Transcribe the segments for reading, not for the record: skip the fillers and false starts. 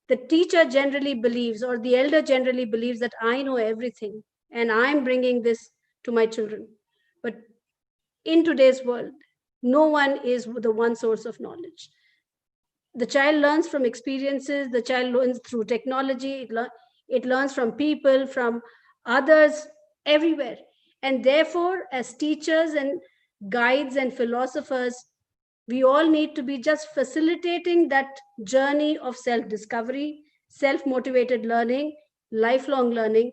the teacher generally believes, or the elder generally believes, that I know everything and I'm bringing this to my children. But in today's world, no one is the one source of knowledge. The child learns from experiences, the child learns through technology, it learns from people, from others, everywhere. And therefore, as teachers and guides and philosophers, we all need to be just facilitating that journey of self discovery, self motivated learning, lifelong learning,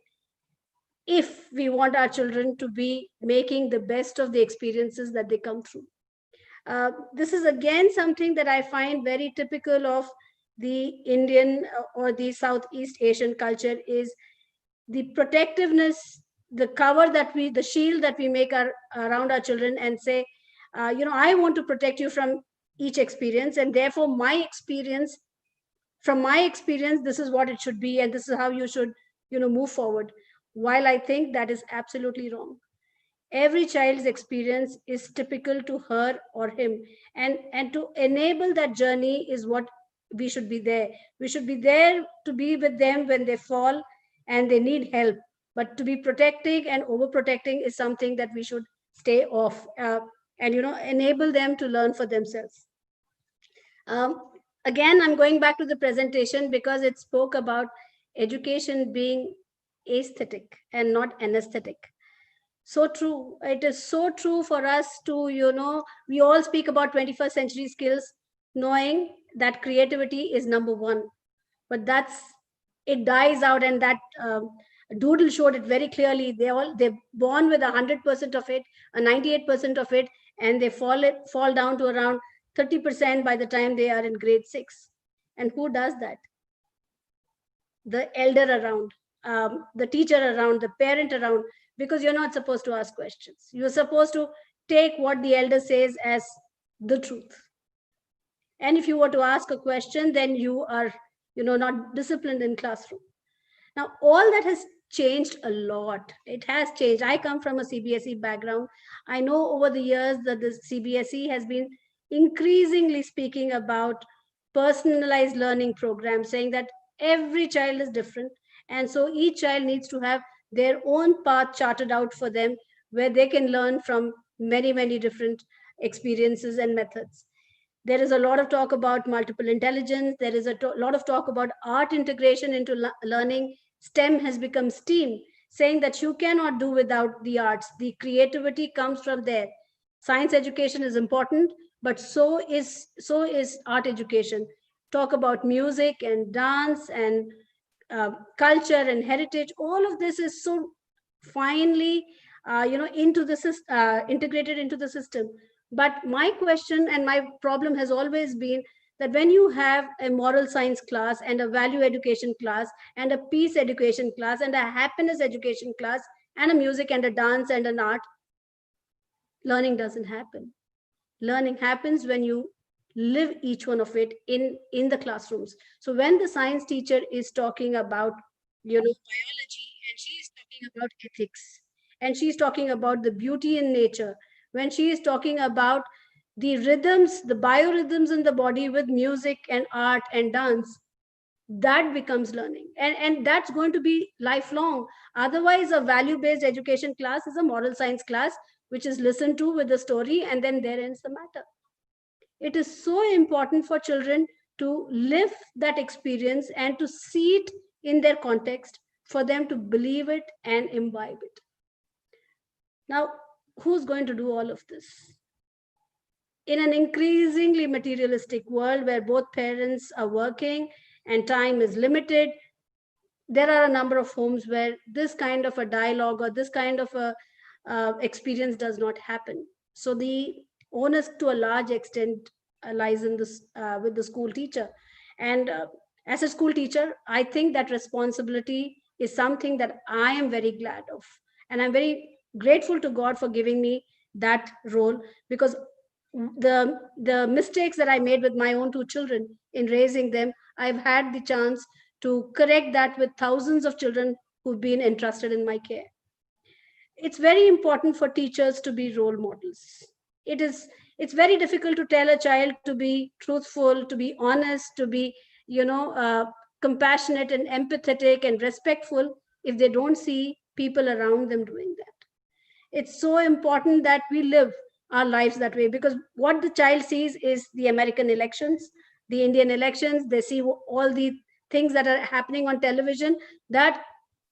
if we want our children to be making the best of the experiences that they come through. This is again something that I find very typical of the Indian or the Southeast Asian culture, is the protectiveness, the cover that we, the shield that we make around our children, and say, I want to protect you from each experience, and therefore from my experience, this is what it should be, and this is how you should, move forward. While I think that is absolutely wrong. Every child's experience is typical to her or him, and to enable that journey is what we should be there. We should be there to be with them when they fall and they need help. But to be protecting and overprotecting is something that we should stay off, and enable them to learn for themselves. um, Again, I'm going back to the presentation because it spoke about education being aesthetic and not anesthetic. So true. It is so true for us to, we all speak about 21st century skills, knowing that creativity is number one. But it dies out, and that doodle showed it very clearly. They're born with 100% of it, a 98% of it, and they fall down to around 30% by the time they are in grade 6. And who does that? The elder around, the teacher around, the parent around, because you're not supposed to ask questions. You're supposed to take what the elder says as the truth. And if you were to ask a question, then you are, not disciplined in classroom. Now, all that has changed a lot. It has changed. I come from a CBSE background. I know over the years that the CBSE has been increasingly speaking about personalized learning programs, saying that every child is different. And so each child needs to have their own path charted out for them, where they can learn from many, many different experiences and methods. There is a lot of talk about multiple intelligence. There is a lot of talk about art integration into learning. STEM has become STEAM, saying that you cannot do without the arts. The creativity comes from there. Science education is important, but so is art education. Talk about music and dance and culture and heritage. All of this is so finely, integrated into the system. But my question and my problem has always been that when you have a moral science class and a value education class and a peace education class and a happiness education class and a music and a dance and an art, learning doesn't happen. Learning happens when you live each one of it in the classrooms. So when the science teacher is talking about, biology, and she is talking about ethics, and she's talking about the beauty in nature, when she is talking about the rhythms, the biorhythms in the body with music and art and dance, that becomes learning, and that's going to be lifelong. Otherwise, a value based education class is a moral science class which is listened to with a story, and then there ends the matter. It is so important for children to live that experience and to see it in their context, for them to believe it and imbibe it. Now, who's going to do all of this? In an increasingly materialistic world where both parents are working and time is limited, there are a number of homes where this kind of a dialogue or this kind of a experience does not happen. So the onus, to a large extent, lies in this with the school teacher. And as a school teacher, I think that responsibility is something that I am very glad of, and I'm very grateful to God for giving me that role, because the mistakes that I made with my own two children in raising them, I've had the chance to correct that with thousands of children who've been entrusted in my care. It's very important for teachers to be role models. It's very difficult to tell a child to be truthful, to be honest, to be, you know uh, compassionate and empathetic and respectful if they don't see people around them doing that. It's so important that we live our lives that way, because what the child sees is the American elections, the Indian elections. They see all the things that are happening on television that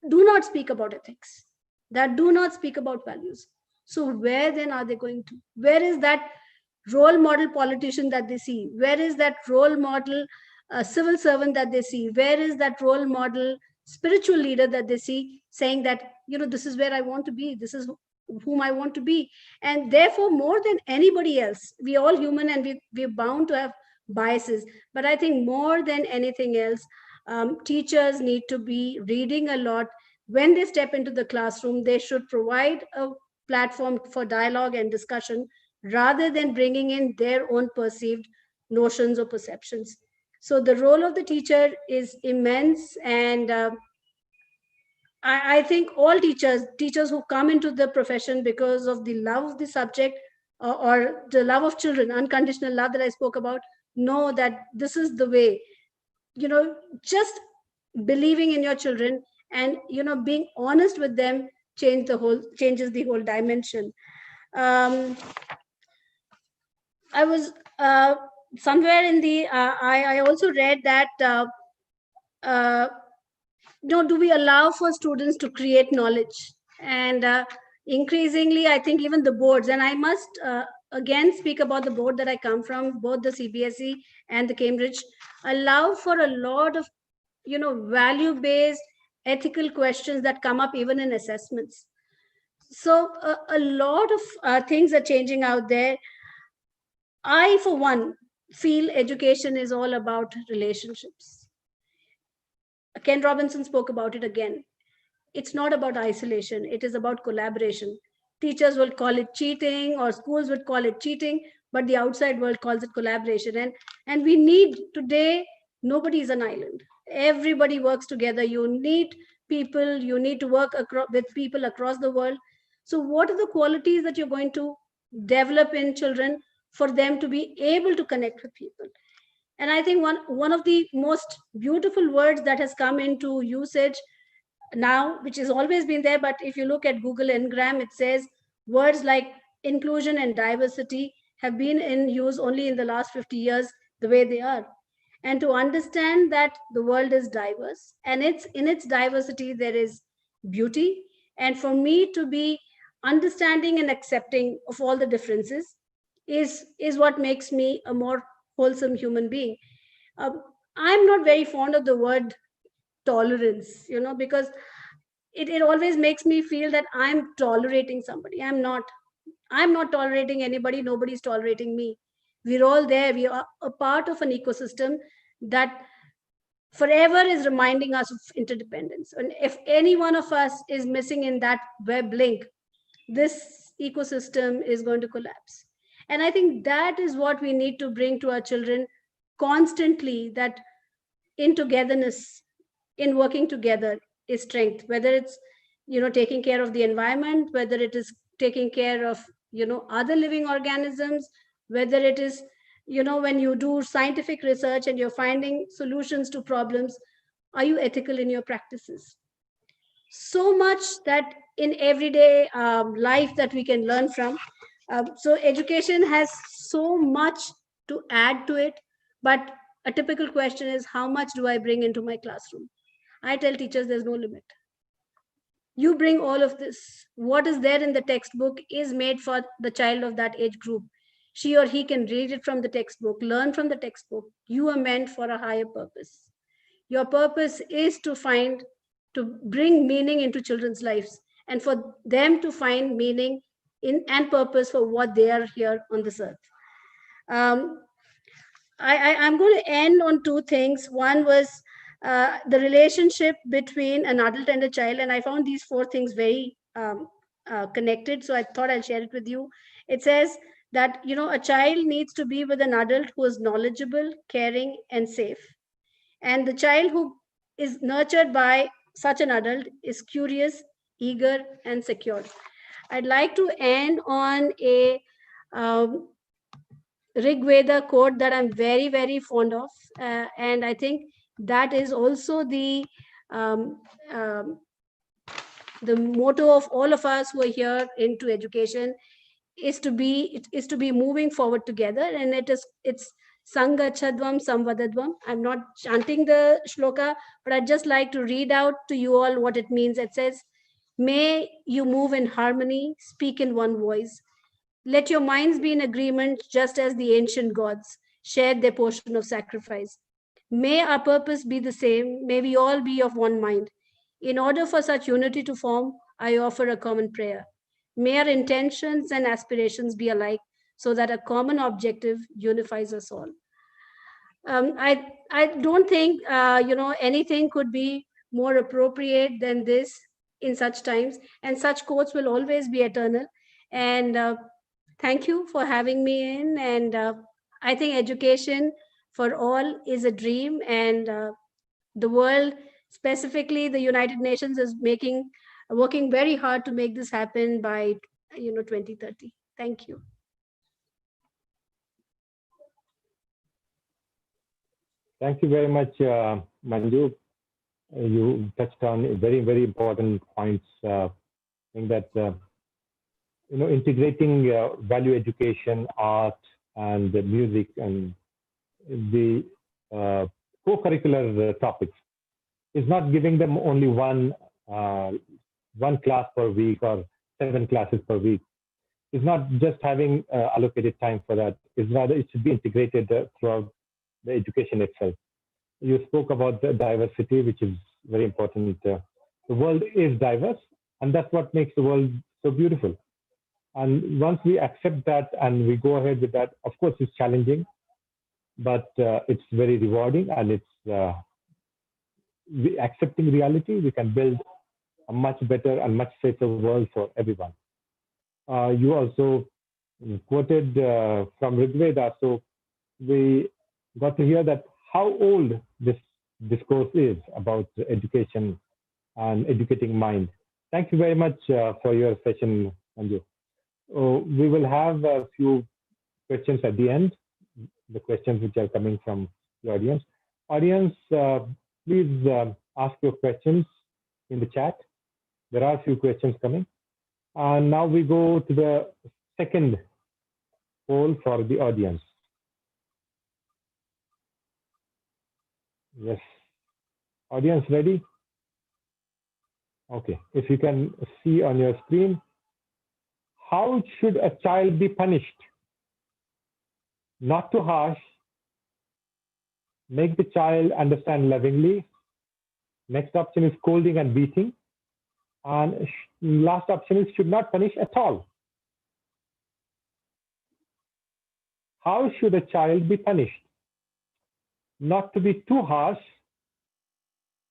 do not speak about ethics, that do not speak about values. So where then are they going to? Where is that role model politician that they see? Where is that role model civil servant that they see? Where is that role model spiritual leader that they see saying that, this is where I want to be, this is whom I want to be? And therefore, more than anybody else, we all human, and we're bound to have biases. But I think more than anything else, teachers need to be reading a lot. When they step into the classroom, they should provide a platform for dialogue and discussion rather than bringing in their own perceived notions or perceptions. So the role of the teacher is immense, and I think all teachers who come into the profession because of the love of the subject, or the love of children, unconditional love that I spoke about, know that this is the way. Just believing in your children and being honest with them changes the whole dimension. I was somewhere in the I also read that uh, do we allow for students to create knowledge? And increasingly, I think even the boards, and I must again speak about the board that I come from, both the CBSE and the Cambridge, allow for a lot of value based ethical questions that come up even in assessments. So a lot of things are changing out there. I, for one, feel education is all about relationships. Ken Robinson spoke about it again. It's not about isolation, it is about collaboration. Teachers will call it cheating, or schools would call it cheating, but the outside world calls it collaboration. And we need today, nobody is an island. Everybody works together. You need people, you need to work with people across the world. So, what are the qualities that you're going to develop in children for them to be able to connect with people? And I think one of the most beautiful words that has come into usage now, which has always been there, but if you look at Google Ngram, it says words like inclusion and diversity have been in use only in the last 50 years the way they are. And to understand that the world is diverse, and in its diversity there is beauty, and for me to be understanding and accepting of all the differences is what makes me a more wholesome human being. I'm not very fond of the word tolerance, because it always makes me feel that I'm tolerating somebody. I'm not tolerating anybody. Nobody's tolerating me. We're all there. We are a part of an ecosystem that forever is reminding us of interdependence. And if any one of us is missing in that web link, this ecosystem is going to collapse. And I think that is what we need to bring to our children constantly, that in togetherness, in working together is strength, whether it's taking care of the environment, whether it is taking care of other living organisms, whether it is when you do scientific research and you're finding solutions to problems, are you ethical in your practices? So much that in everyday life that we can learn from. So education has so much to add to it, but a typical question is, how much do I bring into my classroom? I tell teachers there's no limit. You bring all of this. What is there in the textbook is made for the child of that age group. She or he can read it from the textbook, learn from the textbook. You are meant for a higher purpose. Your purpose is to bring meaning into children's lives, and for them to find meaning and purpose for what they are here on this earth. I'm going to end on two things. One was the relationship between an adult and a child, and I found these four things very connected, so I thought I'll share it with you. It says that a child needs to be with an adult who is knowledgeable, caring, and safe. And the child who is nurtured by such an adult is curious, eager, and secure. I'd like to end on a Rig Veda quote that I'm very, very fond of. And I think That is also um, um, the motto of all of us who are here into education, is to be moving forward together. And it's sangachadvam samvadadvam. I'm not chanting the shloka, but I'd just like to read out to you all what it means. It says, may you move in harmony, speak in one voice, let your minds be in agreement, just as the ancient gods shared their portion of sacrifice. May our purpose be the same. May we all be of one mind. In order for such unity to form, I offer a common prayer. May our intentions and aspirations be alike, so that a common objective unifies us all. I don't think anything could be more appropriate than this in such times, and such quotes will always be eternal. And thank you for having me in. And I think education for all is a dream, and the world, specifically the United Nations, is making working very hard to make this happen by 2030. Thank you. Thank you very much, Manju. You touched on very, very important points. In that, integrating value education, art, and the music, and the co-curricular topics is not giving them only one class per week or 7 classes per week. It's not just having allocated time for that. It's rather it should be integrated throughout the education itself. You spoke about the diversity, which is very important. The world is diverse, and that's what makes the world so beautiful. And once we accept that and we go ahead with that, of course, it's challenging, but it's very rewarding, and it's accepting reality. We can build a much better and much safer world for everyone. You also quoted from Rigveda, so we got to hear that how old this discourse is about education and educating mind. Thank you very much for your session, Anju. We will have a few questions at the end, the questions which are coming from the audience. Audience, please ask your questions in the chat. There are a few questions coming. And now we go to the second poll for the audience. Yes. Audience ready? Okay. If you can see on your screen, how should a child be punished? Not too harsh. Make the child understand lovingly. Next option is scolding and beating. And last option is should not punish at all. How should a child be punished? Not to be too harsh.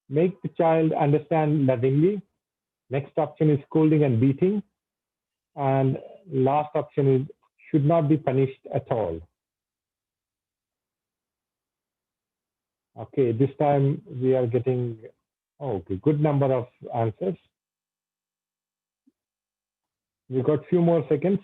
Make the child understand lovingly. Next option is scolding and beating. And last option is should not be punished at all. Okay, this time we are getting good number of answers. We've got few more seconds.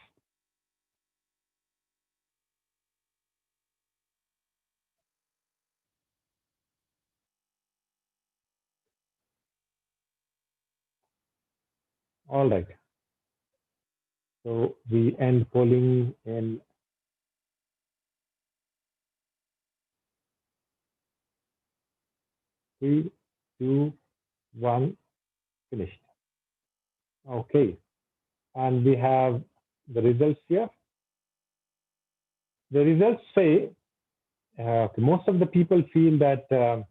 All right. So we end polling in 3, 2, 1, finished. Okay. And we have the results here. The results say most of the people feel that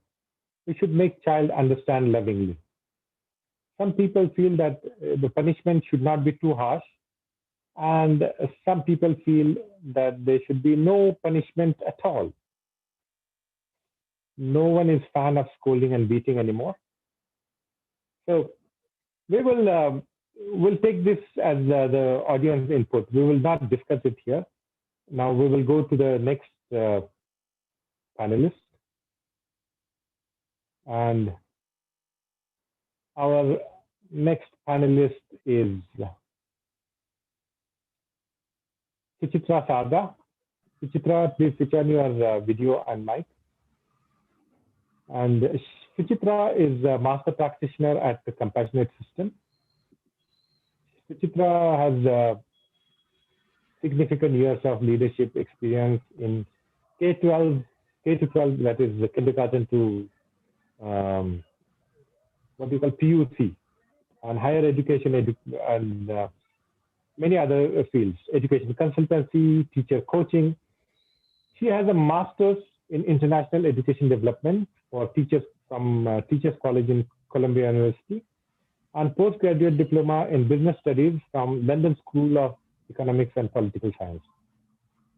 we should make child understand lovingly. Some people feel that the punishment should not be too harsh, and some people feel that there should be no punishment at all. No one is fan of scolding and beating anymore. So we will we'll take this as the audience input. We will not discuss it here. Now we will go to the next panelist. And our next panelist is Suchitra Sada. Suchitra, please switch on your video and mic. And Suchitra is a master practitioner at the Compassionate System. Suchitra has significant years of leadership experience in K-12, K-12, that is the kindergarten to what we call PUC, and higher education and many other fields, education consultancy, teacher coaching. She has a master's in international education development for teachers from Teachers College in Columbia University, and postgraduate diploma in business studies from London School of Economics and Political Science.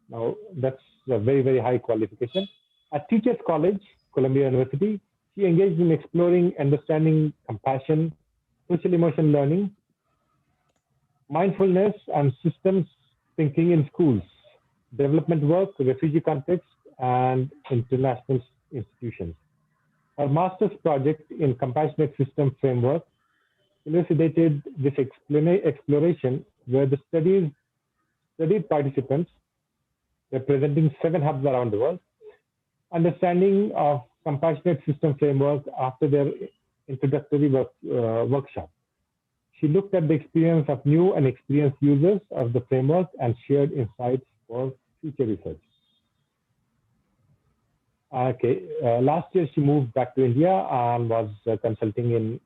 Now, that's a very, very high qualification. At Teachers College, Columbia University, she engaged in exploring, understanding compassion, social emotion learning, mindfulness, and systems thinking in schools, development work, refugee context, and international institutions. Her master's project in compassionate system framework elucidated this exploration where the studied participants representing 7 hubs around the world, understanding of compassionate system framework after their introductory workshop. She looked at the experience of new and experienced users of the framework and shared insights for future research. Okay, last year she moved back to India and was consulting in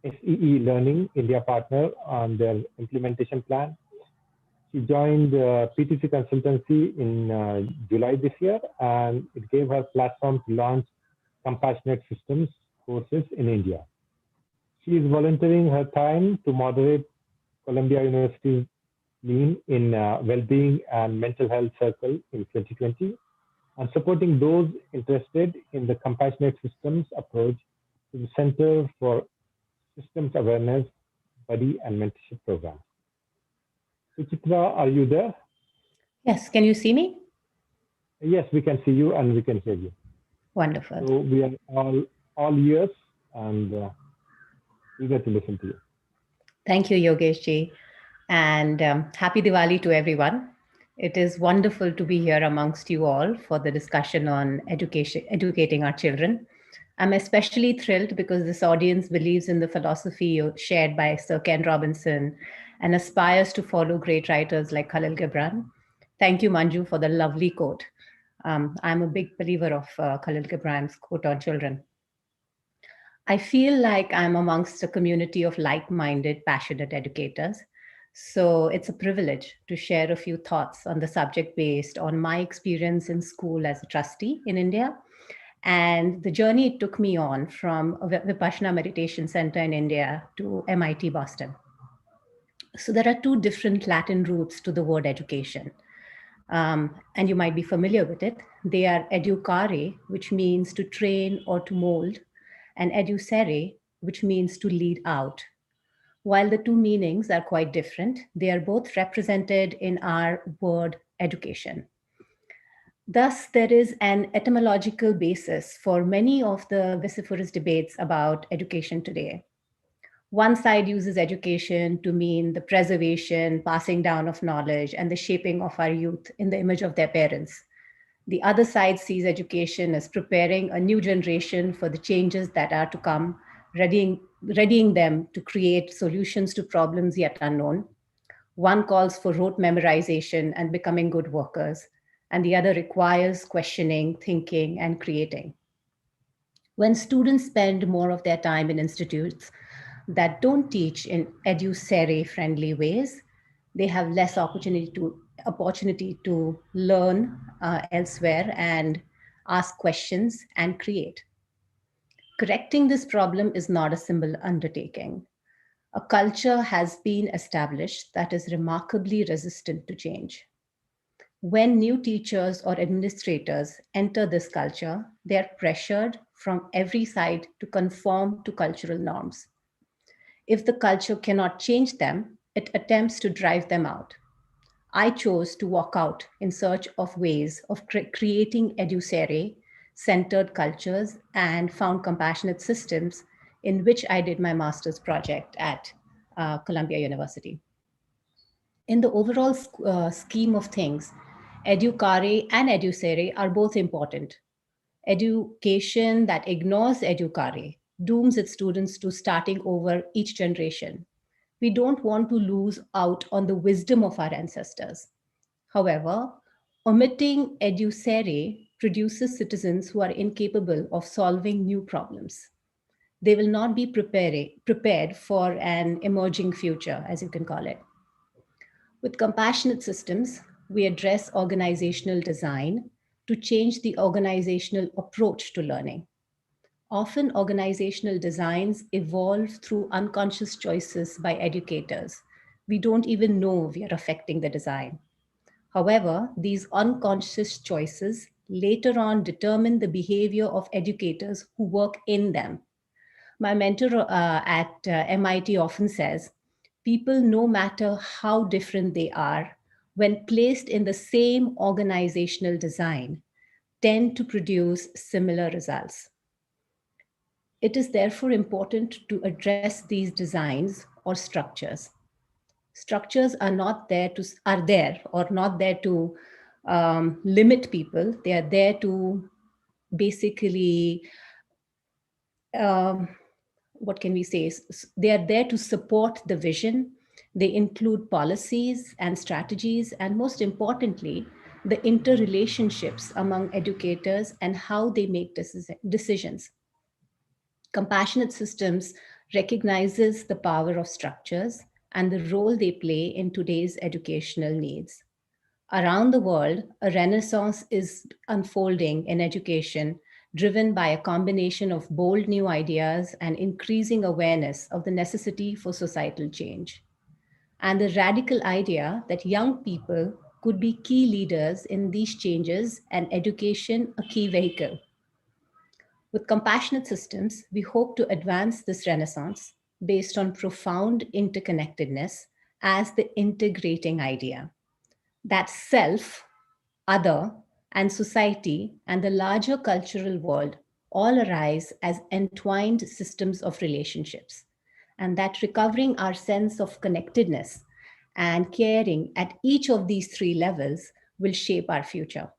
SEE Learning, India partner, on their implementation plan. She joined PTC Consultancy in July this year, and it gave her platform to launch compassionate systems courses in India. She is volunteering her time to moderate Columbia University's Lean in Wellbeing and Mental Health Circle in 2020, and supporting those interested in the compassionate systems approach to the Center for Systems Awareness Buddy and Mentorship Program. Suchitra, are you there? Yes, can you see me? Yes, we can see you and we can hear you. Wonderful. So we are all ears and eager to listen to you. Thank you, Yogesh ji. And happy Diwali to everyone. It is wonderful to be here amongst you all for the discussion on educating our children. I'm especially thrilled because this audience believes in the philosophy shared by Sir Ken Robinson and aspires to follow great writers like Khalil Gibran. Thank you, Manju, for the lovely quote. I'm a big believer of Khalil Gibran's quote on children. I feel like I'm amongst a community of like-minded, passionate educators. So it's a privilege to share a few thoughts on the subject based on my experience in school as a trustee in India and the journey it took me on from a Vipassana meditation center in India to MIT Boston. So there are two different Latin roots to the word education. And you might be familiar with it. They are educare, which means to train or to mold, and educere, which means to lead out. While the two meanings are quite different, they are both represented in our word education. Thus, there is an etymological basis for many of the vociferous debates about education today. One side uses education to mean the preservation, passing down of knowledge, and the shaping of our youth in the image of their parents. The other side sees education as preparing a new generation for the changes that are to come, readying them to create solutions to problems yet unknown. One calls for rote memorization and becoming good workers, and the other requires questioning, thinking, and creating. When students spend more of their time in institutes that don't teach in educere friendly ways, they have less opportunity to learn elsewhere and ask questions and create. Correcting this problem is not a simple undertaking. A culture has been established that is remarkably resistant to change. When new teachers or administrators enter this culture, they are pressured from every side to conform to cultural norms. If the culture cannot change them, it attempts to drive them out. I chose to walk out in search of ways of creating educere centered cultures and found compassionate systems in which I did my master's project at Columbia University. In the overall scheme of things, educare and educere are both important. Education that ignores educare dooms its students to starting over each generation. We don't want to lose out on the wisdom of our ancestors. However, omitting educere produces citizens who are incapable of solving new problems. They will not be prepared for an emerging future, as you can call it. With compassionate systems, we address organizational design to change the organizational approach to learning. Often, organizational designs evolve through unconscious choices by educators. We don't even know we are affecting the design. However, these unconscious choices later on determine the behavior of educators who work in them. My mentor at MIT often says, people, no matter how different they are, when placed in the same organizational design, tend to produce similar results. It is therefore important to address these designs or structures. Structures are there or not there to limit people. They are there to basically what can we say? They are there to support the vision. They include policies and strategies, and most importantly, the interrelationships among educators and how they make decisions. Compassionate systems recognizes the power of structures and the role they play in today's educational needs. Around the world, a renaissance is unfolding in education, driven by a combination of bold new ideas and increasing awareness of the necessity for societal change. And the radical idea that young people could be key leaders in these changes and education a key vehicle. With compassionate systems, we hope to advance this renaissance based on profound interconnectedness as the integrating idea. That self, other, and society and the larger cultural world all arise as entwined systems of relationships, and that recovering our sense of connectedness and caring at each of these three levels will shape our future.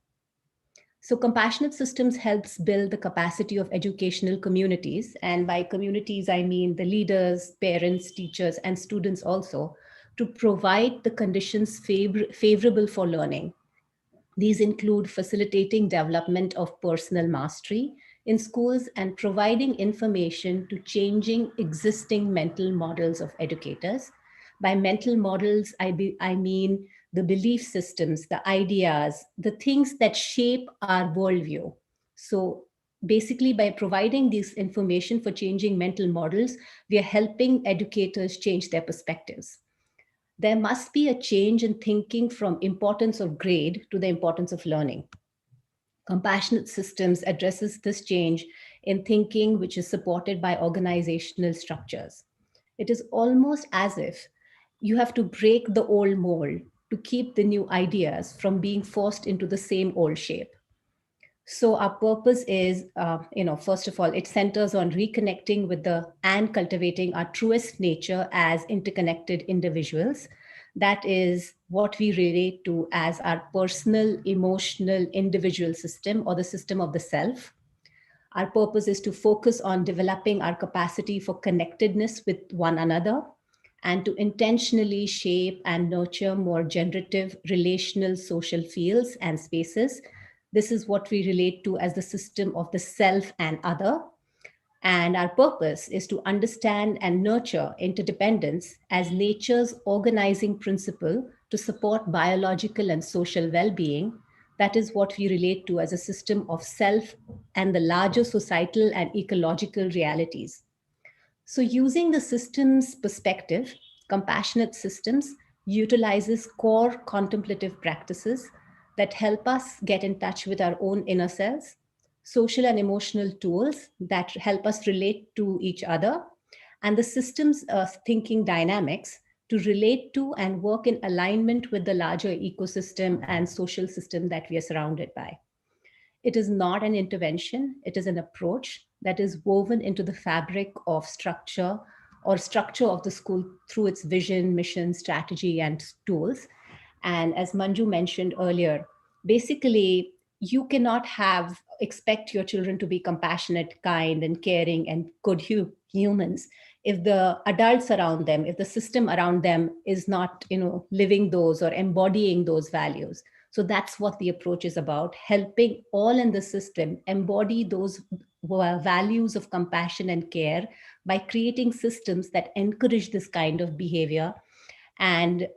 So compassionate systems helps build the capacity of educational communities. And by communities, I mean the leaders, parents, teachers, and students also, to provide the conditions favorable for learning. These include facilitating development of personal mastery in schools and providing information to changing existing mental models of educators. By mental models, I mean the belief systems, the ideas, the things that shape our worldview. So basically, by providing this information for changing mental models, we are helping educators change their perspectives. There must be a change in thinking from importance of grade to the importance of learning. Compassionate systems addresses this change in thinking, which is supported by organizational structures. It is almost as if you have to break the old mold to keep the new ideas from being forced into the same old shape. So our purpose is, first of all, it centers on reconnecting with and cultivating our truest nature as interconnected individuals. That is what we relate to as our personal, emotional, individual system, or the system of the self. Our purpose is to focus on developing our capacity for connectedness with one another and to intentionally shape and nurture more generative, relational, social fields and spaces. This is what we relate to as the system of the self and other. And our purpose is to understand and nurture interdependence as nature's organizing principle to support biological and social well-being. That is what we relate to as a system of self and the larger societal and ecological realities. So using the systems perspective, compassionate systems utilizes core contemplative practices that help us get in touch with our own inner selves, social and emotional tools that help us relate to each other, and the systems of thinking dynamics to relate to and work in alignment with the larger ecosystem and social system that we are surrounded by. It is not an intervention, it is an approach that is woven into the fabric of structure of the school through its vision, mission, strategy, and tools. And as Manju mentioned earlier, basically, you cannot have expect your children to be compassionate, kind, and caring and good humans if the adults around them, if the system around them is not, living those or embodying those values. So that's what the approach is about, helping all in the system embody those values of compassion and care by creating systems that encourage this kind of behavior and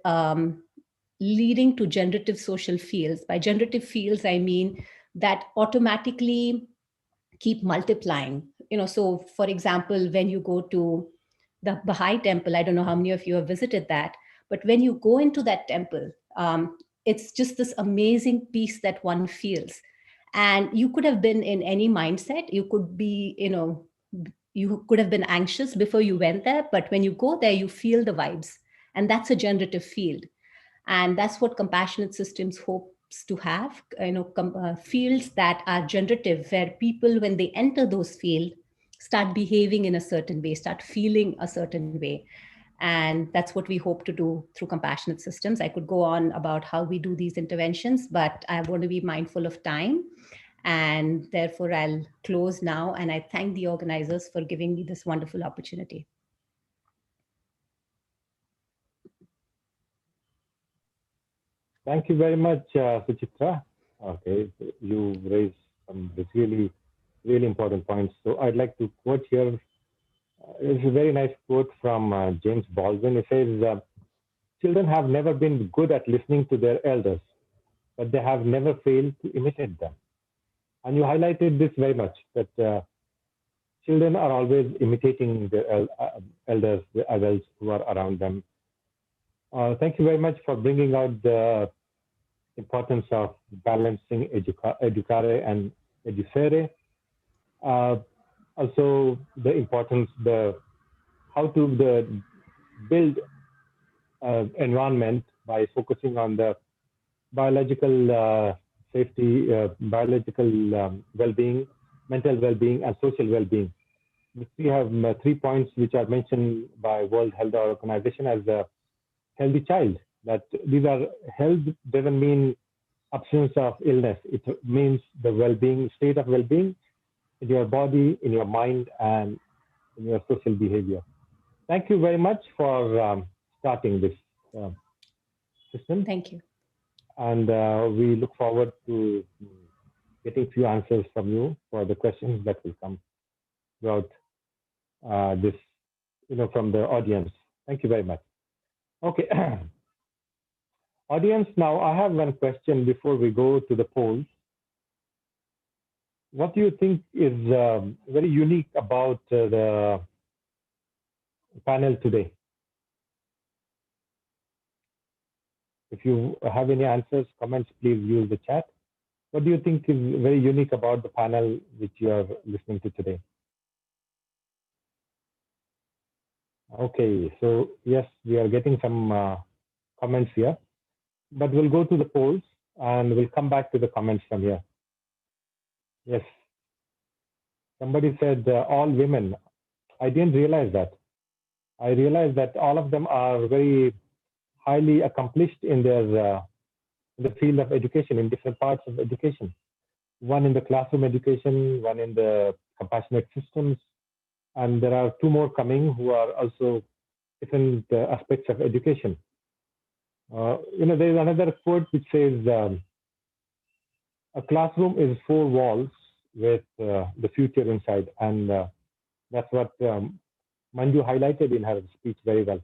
leading to generative social fields. By generative fields, I mean that automatically keep multiplying. So for example, when you go to the Baha'i temple, I don't know how many of you have visited that, but when you go into that temple, it's just this amazing peace that one feels. And you could have been in any mindset. You could be, you could have been anxious before you went there, but when you go there, you feel the vibes. And that's a generative field. And that's what compassionate systems hopes to have, fields that are generative, where people, when they enter those fields, start behaving in a certain way, start feeling a certain way. And that's what we hope to do through compassionate systems. I could go on about how we do these interventions, but I want to be mindful of time. And therefore, I'll close now. And I thank the organizers for giving me this wonderful opportunity. Thank you very much, Suchitra. Okay, you raised some really, really important points. So I'd like to quote here. It's a very nice quote from James Baldwin. It says, children have never been good at listening to their elders, but they have never failed to imitate them. And you highlighted this very much, that children are always imitating their elders, the adults who are around them. Thank you very much for bringing out the importance of balancing educare and edufere. Also, the importance, how to build environment by focusing on the biological safety, biological well-being, mental well-being, and social well-being. We have 3 points which are mentioned by World Health Organization as a healthy child. That these are health doesn't mean absence of illness. It means the well-being, state of well-being in your body, in your mind, and in your social behavior. Thank you very much for starting this system. Thank you. And we look forward to getting few answers from you for the questions that will come throughout this, from the audience. Thank you very much. Okay. Audience, now I have one question before we go to the polls. What do you think is very unique about the panel today? If you have any answers, comments, please use the chat. What do you think is very unique about the panel which you are listening to today? Okay, so yes, we are getting some comments here, but we'll go to the polls and we'll come back to the comments from here. Yes, somebody said all women. I didn't realize that. I realized that all of them are very highly accomplished in their in the field of education, in different parts of education. One in the classroom education, one in the compassionate systems, and there are 2 more coming who are also different aspects of education. There is another quote which says, a classroom is 4 walls with the future inside. And that's what Manju highlighted in her speech very well.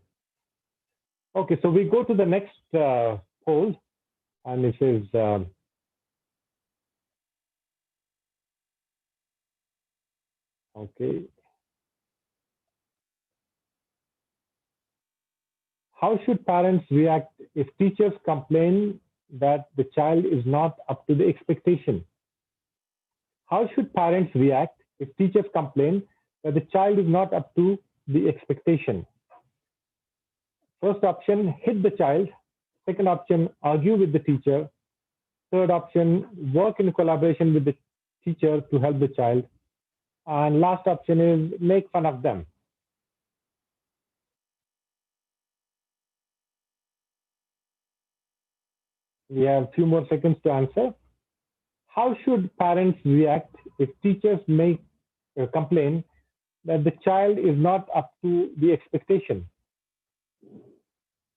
Okay, so we go to the next poll, and it says, okay. How should parents react if teachers complain that the child is not up to the expectation? How should parents react if teachers complain that the child is not up to the expectation? First option, hit the child. Second option, argue with the teacher. Third option, work in collaboration with the teacher to help the child. And last option is make fun of them. We have a few more seconds to answer. How should parents react if teachers make complain that the child is not up to the expectation?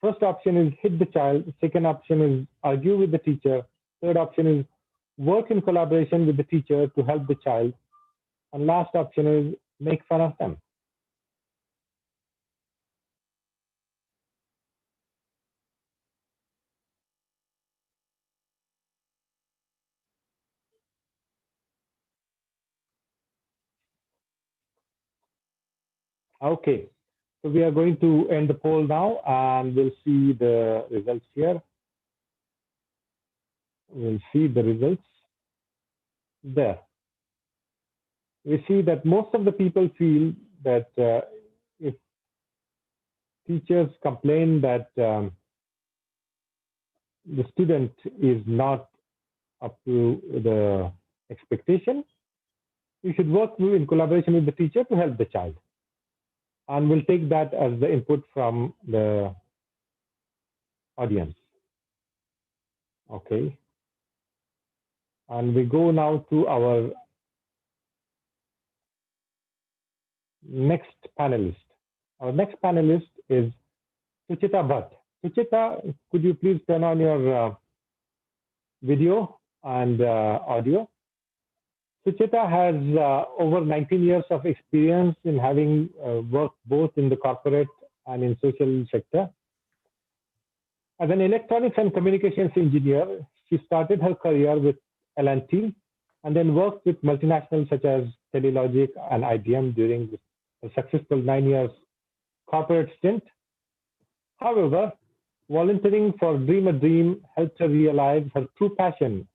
First option is hit the child. Second option is argue with the teacher. Third option is work in collaboration with the teacher to help the child. And last option is make fun of them. Okay, so we are going to end the poll now and we'll see the results here. We'll see the results there. We see that most of the people feel that if teachers complain that the student is not up to the expectation, you should work in collaboration with the teacher to help the child. And we'll take that as the input from the audience. Okay. And we go now to our next panelist. Our next panelist is Suchita Bhatt. Suchita, could you please turn on your video and audio? Suchita has over 19 years of experience in having worked both in the corporate and in social sector. As an electronics and communications engineer, she started her career with L&T and then worked with multinationals such as Telelogic and IBM during a successful 9 years corporate stint. However, volunteering for Dream a Dream helped her realize her true passion,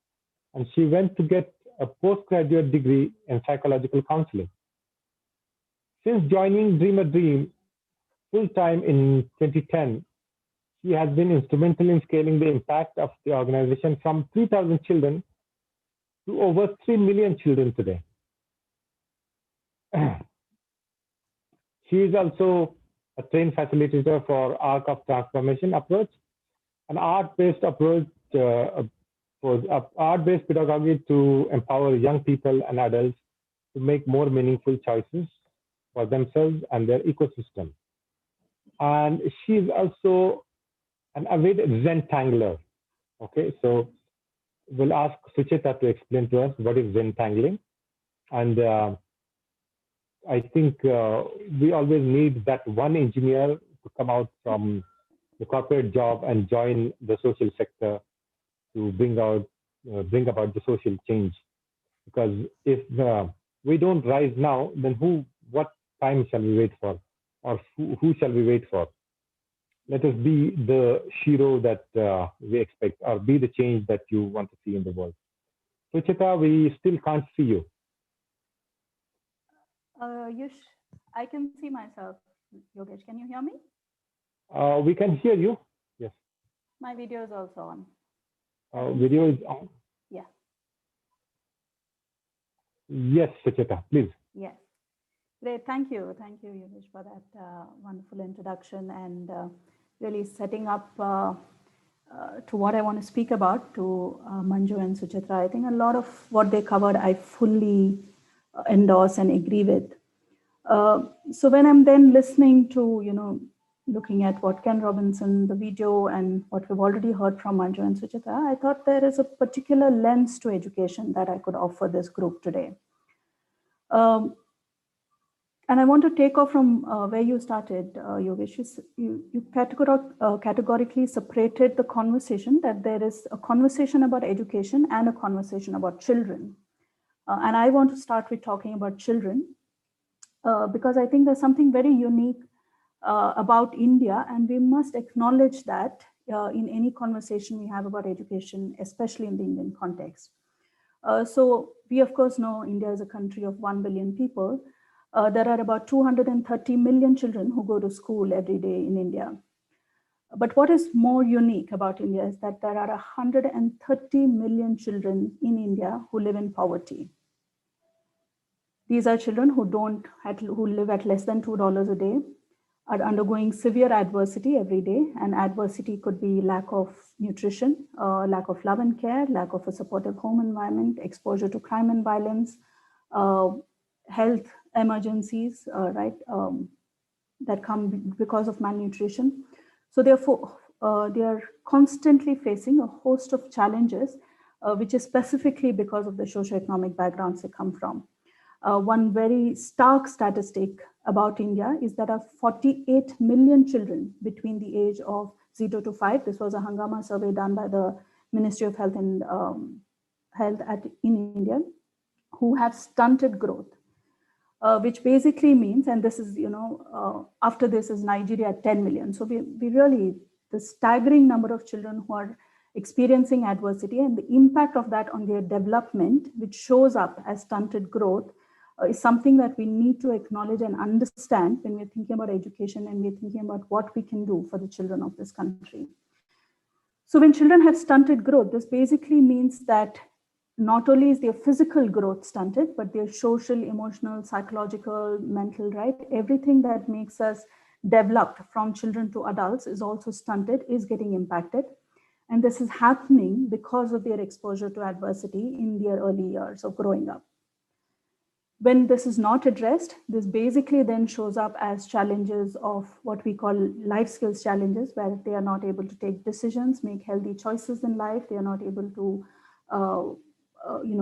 and she went to get a postgraduate degree in psychological counseling. Since joining Dream a Dream full-time in 2010, she has been instrumental in scaling the impact of the organization from 3,000 children to over 3 million children today. She is also a trained facilitator for Arc of Transformation approach, an art-based approach for art-based pedagogy to empower young people and adults to make more meaningful choices for themselves and their ecosystem. And she is also an avid Zentangler. Okay, so we'll ask Suchita to explain to us what is Zentangling. And I think we always need that one engineer to come out from the corporate job and join the social sector to bring about the social change. Because if we don't rise now, then what time shall we wait for? Or who shall we wait for? Let us be the hero that we expect, or be the change that you want to see in the world. Suchita, we still can't see you. I can see myself. Yogesh, can you hear me? We can hear you. Yes. My video is also on. Video is on. Yeah. Yes, Suchita, please. Yes. Great. Thank you. Thank you, Yogesh, for that wonderful introduction and really setting up to what I want to speak about to Manju and Suchitra. I think a lot of what they covered, I fully endorse and agree with. So when I'm then listening to, looking at what Ken Robinson, the video, and what we've already heard from Manju and Suchitra, I thought there is a particular lens to education that I could offer this group today. And I want to take off from where you started, Yogesh. You categorically separated the conversation, that there is a conversation about education and a conversation about children. And I want to start with talking about children, because I think there's something very unique about India, and we must acknowledge that in any conversation we have about education, especially in the Indian context. So we, of course, know India is a country of 1 billion people. There are about 230 million children who go to school every day in India. But what is more unique about India is that there are 130 million children in India who live in poverty. These are children who live at less than $2 a day. are undergoing severe adversity every day, and adversity could be lack of nutrition, lack of love and care, lack of a supportive home environment, exposure to crime and violence, health emergencies, right, that come because of malnutrition. So therefore, they are constantly facing a host of challenges, which is specifically because of the socioeconomic backgrounds they come from. One very stark statistic about India is that there are 48 million children between the age of 0 to 5. This was a Hangama survey done by the Ministry of Health and in India, who have stunted growth, which basically means, and this is, after this is Nigeria at 10 million. So we really, the staggering number of children who are experiencing adversity and the impact of that on their development, which shows up as stunted growth, is something that we need to acknowledge and understand when we're thinking about education and we're thinking about what we can do for the children of this country. So when children have stunted growth, this basically means that not only is their physical growth stunted, but their social, emotional, psychological, mental, right? Everything that makes us develop from children to adults is also stunted, is getting impacted. And this is happening because of their exposure to adversity in their early years of growing up. When this is not addressed, this basically then shows up as challenges of what we call life skills challenges, where they are not able to take decisions, make healthy choices in life. They are not able to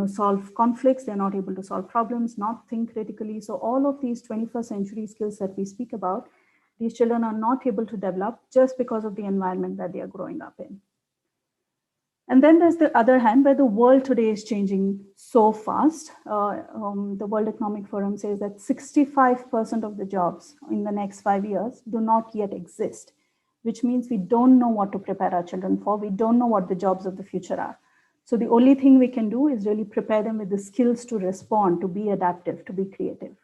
solve conflicts. They're not able to solve problems, not think critically. So all of these 21st century skills that we speak about, these children are not able to develop just because of the environment that they are growing up in. And then there's the other hand, where the world today is changing so fast. The World Economic Forum says that 65% of the jobs in the next 5 years do not yet exist, which means we don't know what to prepare our children for. We don't know what the jobs of the future are. So the only thing we can do is really prepare them with the skills to respond, to be adaptive, to be creative.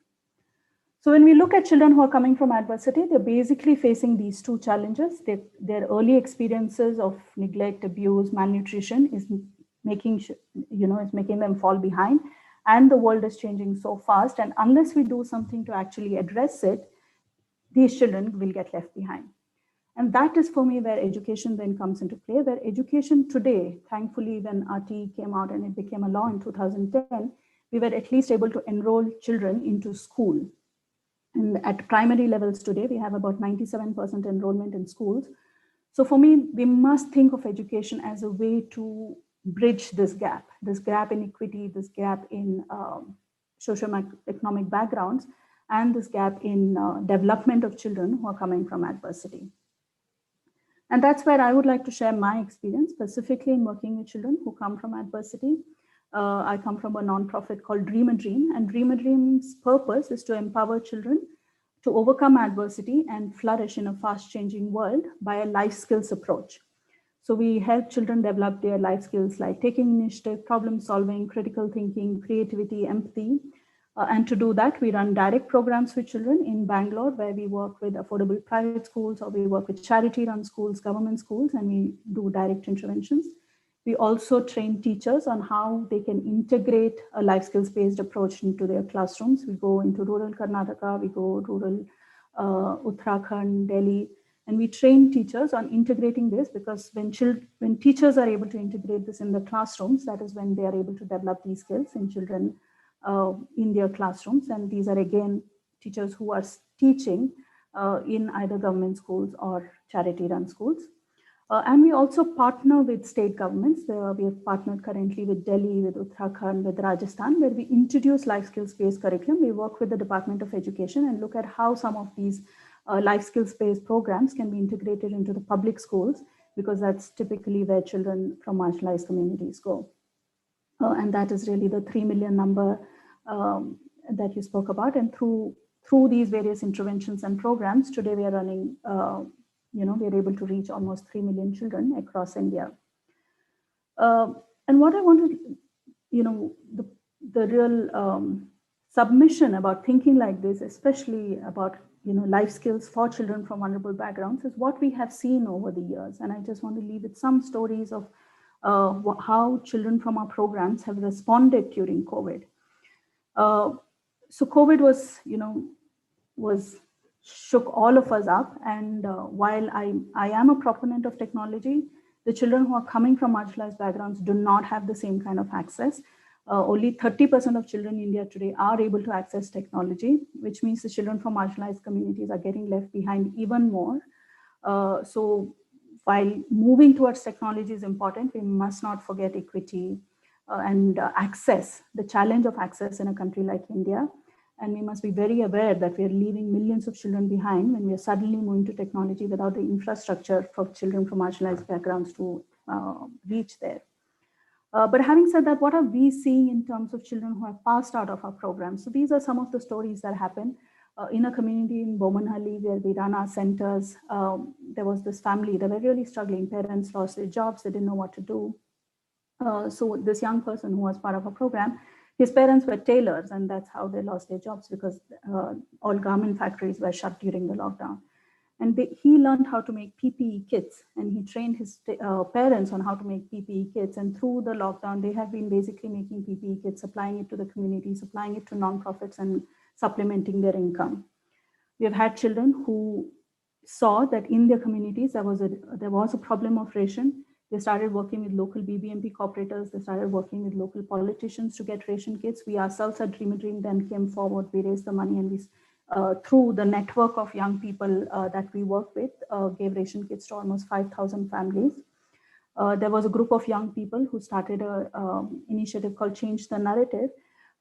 So when we look at children who are coming from adversity, they're basically facing these two challenges. Their early experiences of neglect, abuse, malnutrition is making them fall behind. And the world is changing so fast. And unless we do something to actually address it, these children will get left behind. And that is for me where education then comes into play, where education today, thankfully, when RT came out and it became a law in 2010, we were at least able to enroll children into school. And at primary levels today, we have about 97% enrollment in schools. So for me, we must think of education as a way to bridge this gap in equity, this gap in socioeconomic backgrounds, and this gap in development of children who are coming from adversity. And that's where I would like to share my experience, specifically in working with children who come from adversity. I come from a nonprofit called Dream a Dream, and Dream a Dream's purpose is to empower children to overcome adversity and flourish in a fast-changing world by a life skills approach. So we help children develop their life skills like taking initiative, problem solving, critical thinking, creativity, empathy. And to do that, we run direct programs with children in Bangalore, where we work with affordable private schools, or we work with charity-run schools, government schools, and we do direct interventions. We also train teachers on how they can integrate a life skills-based approach into their classrooms. We go into rural Karnataka, we go rural Uttarakhand, Delhi, and we train teachers on integrating this, because when teachers are able to integrate this in the classrooms, that is when they are able to develop these skills in children in their classrooms. And these are, again, teachers who are teaching in either government schools or charity-run schools. And we also partner with state governments. We have partnered currently with Delhi, with Uttarakhand, with Rajasthan, where we introduce life skills-based curriculum. We work with the Department of Education and look at how some of these life skills-based programs can be integrated into the public schools, because that's typically where children from marginalized communities go. And that is really the 3 million number that you spoke about. And through these various interventions and programs, today we are running, we are able to reach almost 3 million children across India. And what I wanted, the real submission about thinking like this, especially about life skills for children from vulnerable backgrounds, is what we have seen over the years. And I just want to leave with some stories of how children from our programs have responded during COVID. So COVID was shook all of us up. And while I am a proponent of technology, the children who are coming from marginalized backgrounds do not have the same kind of access. Only 30% of children in India today are able to access technology, which means the children from marginalized communities are getting left behind even more. So while moving towards technology is important, we must not forget equity and access, the challenge of access in a country like India. And we must be very aware that we are leaving millions of children behind when we are suddenly moving to technology without the infrastructure for children from marginalized backgrounds to reach there. But having said that, what are we seeing in terms of children who have passed out of our program? So these are some of the stories that happen. In a community in Bomanhalli where we run our centers, there was this family, they were really struggling. Parents lost their jobs, they didn't know what to do. So this young person who was part of a program, his parents were tailors, and that's how they lost their jobs, because all garment factories were shut during the lockdown. And he learned how to make PPE kits, and he trained his parents on how to make PPE kits. And through the lockdown, they have been basically making PPE kits, supplying it to the community, supplying it to nonprofits, and supplementing their income. We have had children who saw that in their communities there was a problem of ration. They started working with local BBMP cooperators. They started working with local politicians to get ration kits. We ourselves at Dream a Dream then came forward. We raised the money, and we, through the network of young people that we work with, gave ration kits to almost 5,000 families. There was a group of young people who started an initiative called Change the Narrative,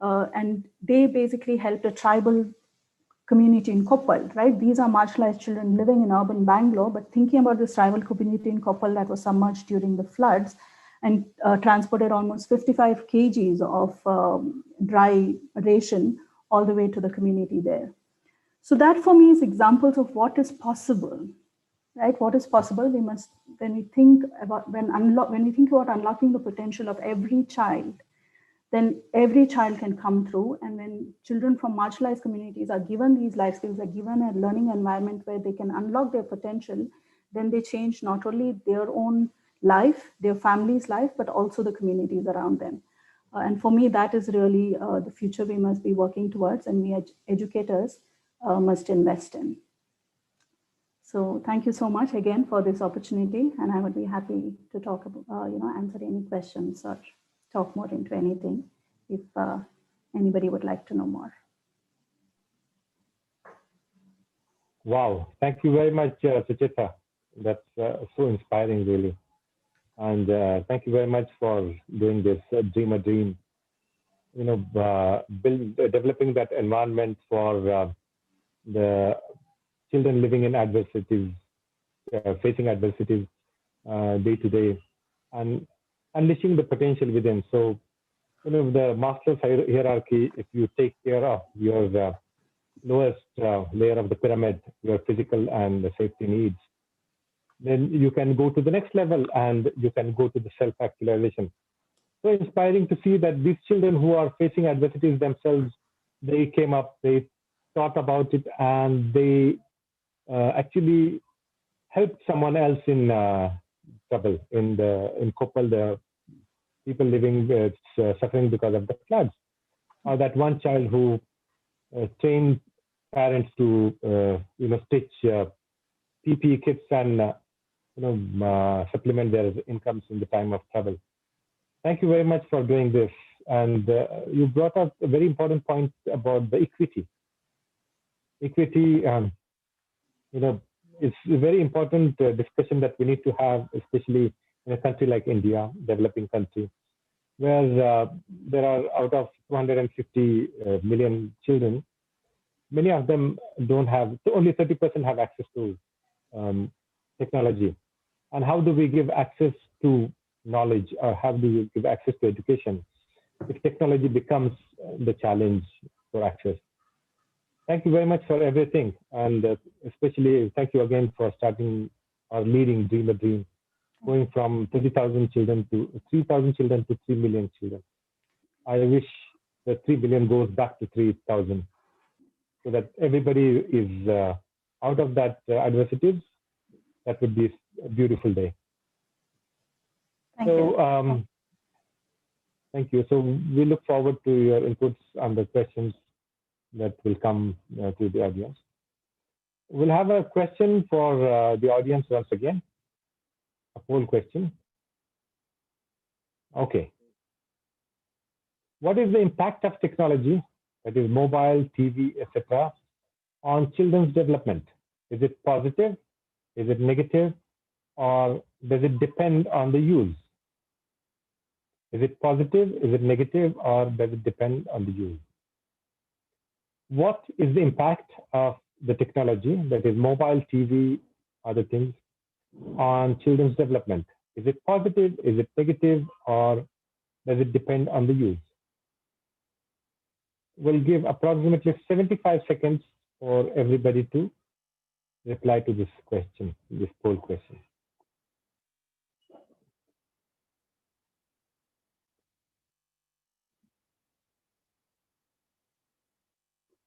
and they basically helped a tribal community in Koppal, right? These are marginalized children living in urban Bangalore, but thinking about this tribal community in Koppal that was submerged during the floods, and transported almost 55 kgs of dry ration all the way to the community there. So that for me is examples of what is possible, right? What is possible. We must, when we think about unlocking the potential of every child, then every child can come through. And when children from marginalized communities are given these life skills, are given a learning environment where they can unlock their potential, then they change not only their own life, their family's life, but also the communities around them. And for me, that is really the future we must be working towards, and we educators must invest in. So thank you so much again for this opportunity, and I would be happy to talk about, answer any questions or talk more into anything if anybody would like to know more. Wow, thank you very much, Suchita. That's so inspiring, really. And thank you very much for doing this Dream a Dream. Developing that environment for the children living in adversities, facing adversities day to day, and unleashing the potential within. So, the Maslow's hierarchy, if you take care of your lowest layer of the pyramid, your physical and the safety needs, then you can go to the next level and you can go to the self-actualization. So inspiring to see that these children who are facing adversities themselves, they came up, they thought about it, and they actually helped someone else in trouble. In Koppal, the people living suffering because of the floods. Or that one child who trained parents to stitch PPE kits and supplement their incomes in the time of trouble. Thank you very much for doing this. And you brought up a very important point about the equity. Equity, it's a very important discussion that we need to have, especially in a country like India, developing country, where there are out of 250 million children, many of them don't have, only 30% have access to technology. And how do we give access to knowledge, or how do we give access to education if technology becomes the challenge for access? Thank you very much for everything. And especially thank you again for starting or leading Dream a Dream, going from 30,000 children to 3,000 children to 3 million children. I wish the 3 billion goes back to 3,000 so that everybody is out of that adversities. That would be a beautiful day. Thank you. Thank you. So we look forward to your inputs on the questions that will come to the audience. We'll have a question for the audience once again, a poll question. Okay. What is the impact of technology, that is mobile, TV, etc., on children's development? Is it positive? Is it negative? Or does it depend on the use? Is it positive? Is it negative? Or does it depend on the use? What is the impact of the technology, that is mobile, TV, other things, on children's development? Is it positive? Is it negative? Or does it depend on the use? We'll give approximately 75 seconds for everybody to reply to this question, this poll question.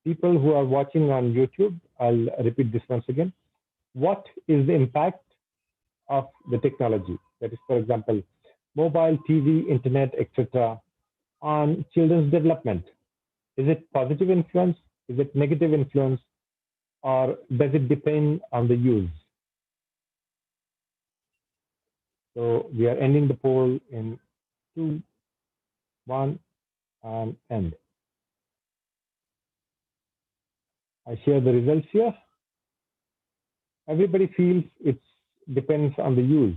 People who are watching on YouTube, I'll repeat this once again. What is the impact of the technology, that is, for example, mobile, TV, internet, etc., on children's development? Is it positive influence? Is it negative influence? Or does it depend on the use? So we are ending the poll in 2, 1, and end. I share the results here. Everybody feels it depends on the use.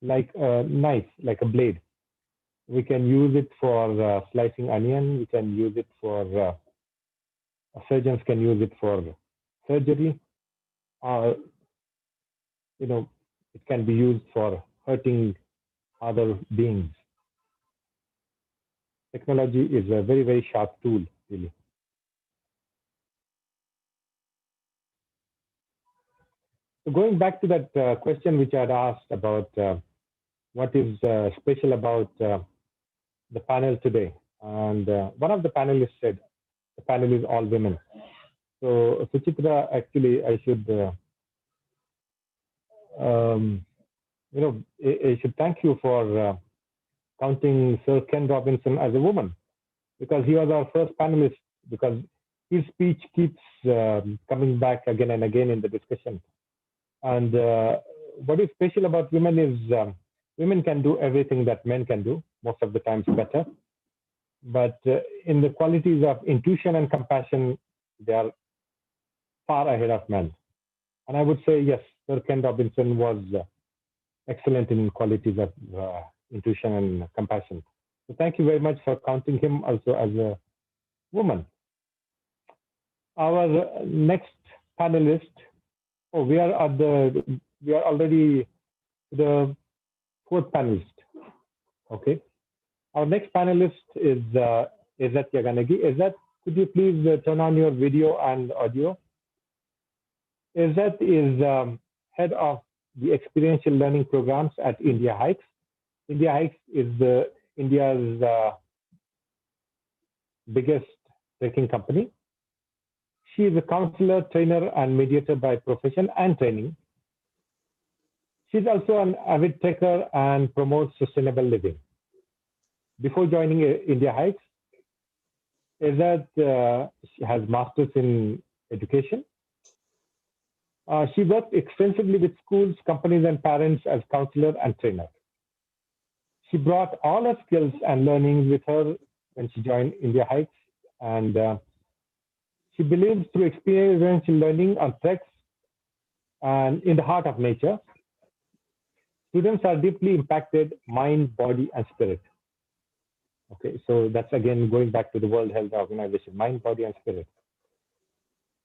Like a knife, like a blade. We can use it for slicing onion. We can use it for, surgeons can use it for surgery. Or, it can be used for hurting other beings. Technology is a very, very sharp tool, really. So going back to that question which I had asked about what is special about the panel today. And one of the panelists said, the panel is all women. So Suchitra, actually, I should, I should thank you for counting Sir Ken Robinson as a woman, because he was our first panelist, because his speech keeps coming back again and again in the discussion. And what is special about women is women can do everything that men can do, most of the times better. But in the qualities of intuition and compassion, they are far ahead of men. And I would say, yes, Sir Ken Robinson was excellent in qualities of intuition and compassion. So thank you very much for counting him also as a woman. Our next panelist, we are already the fourth panelist. Okay. Our next panelist is Izzat Yaganagi. Izzat, could you please turn on your video and audio? Izzat is head of the experiential learning programs at India Hikes. India Hikes is India's biggest trekking company. She is a counselor, trainer, and mediator by profession and training. She's also an avid trekker and promotes sustainable living. Before joining India Hikes, Izzat has masters in education. She worked extensively with schools, companies, and parents as counselor and trainer. She brought all her skills and learnings with her when she joined India Hikes, and she believes through experiential learning on treks and in the heart of nature, students are deeply impacted mind, body, and spirit. Okay, so that's again going back to the World Health Organization, mind, body, and spirit.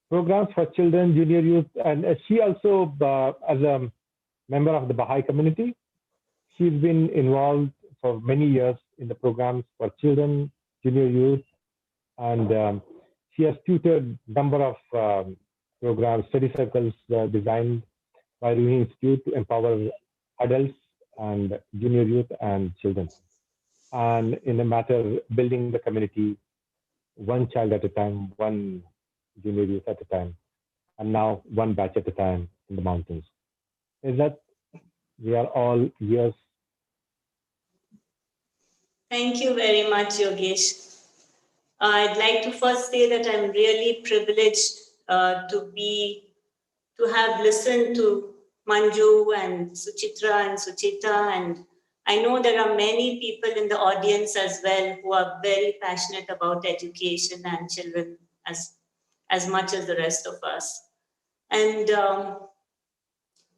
Programs for children, junior youth, and she also, as a member of the Baha'i community, she's been involved for many years in the programs for children, junior youth, and she has tutored a number of programs, study circles designed by Ruhi Institute to empower adults and junior youth and children. And in the matter, building the community, one child at a time, one junior youth at a time, and now one batch at a time in the mountains. Is that we are all yours? Thank you very much, Yogesh. I'd like to first say that I'm really privileged to have listened to Manju and Suchitra and Suchita, and I know there are many people in the audience as well who are very passionate about education and children as much as the rest of us. And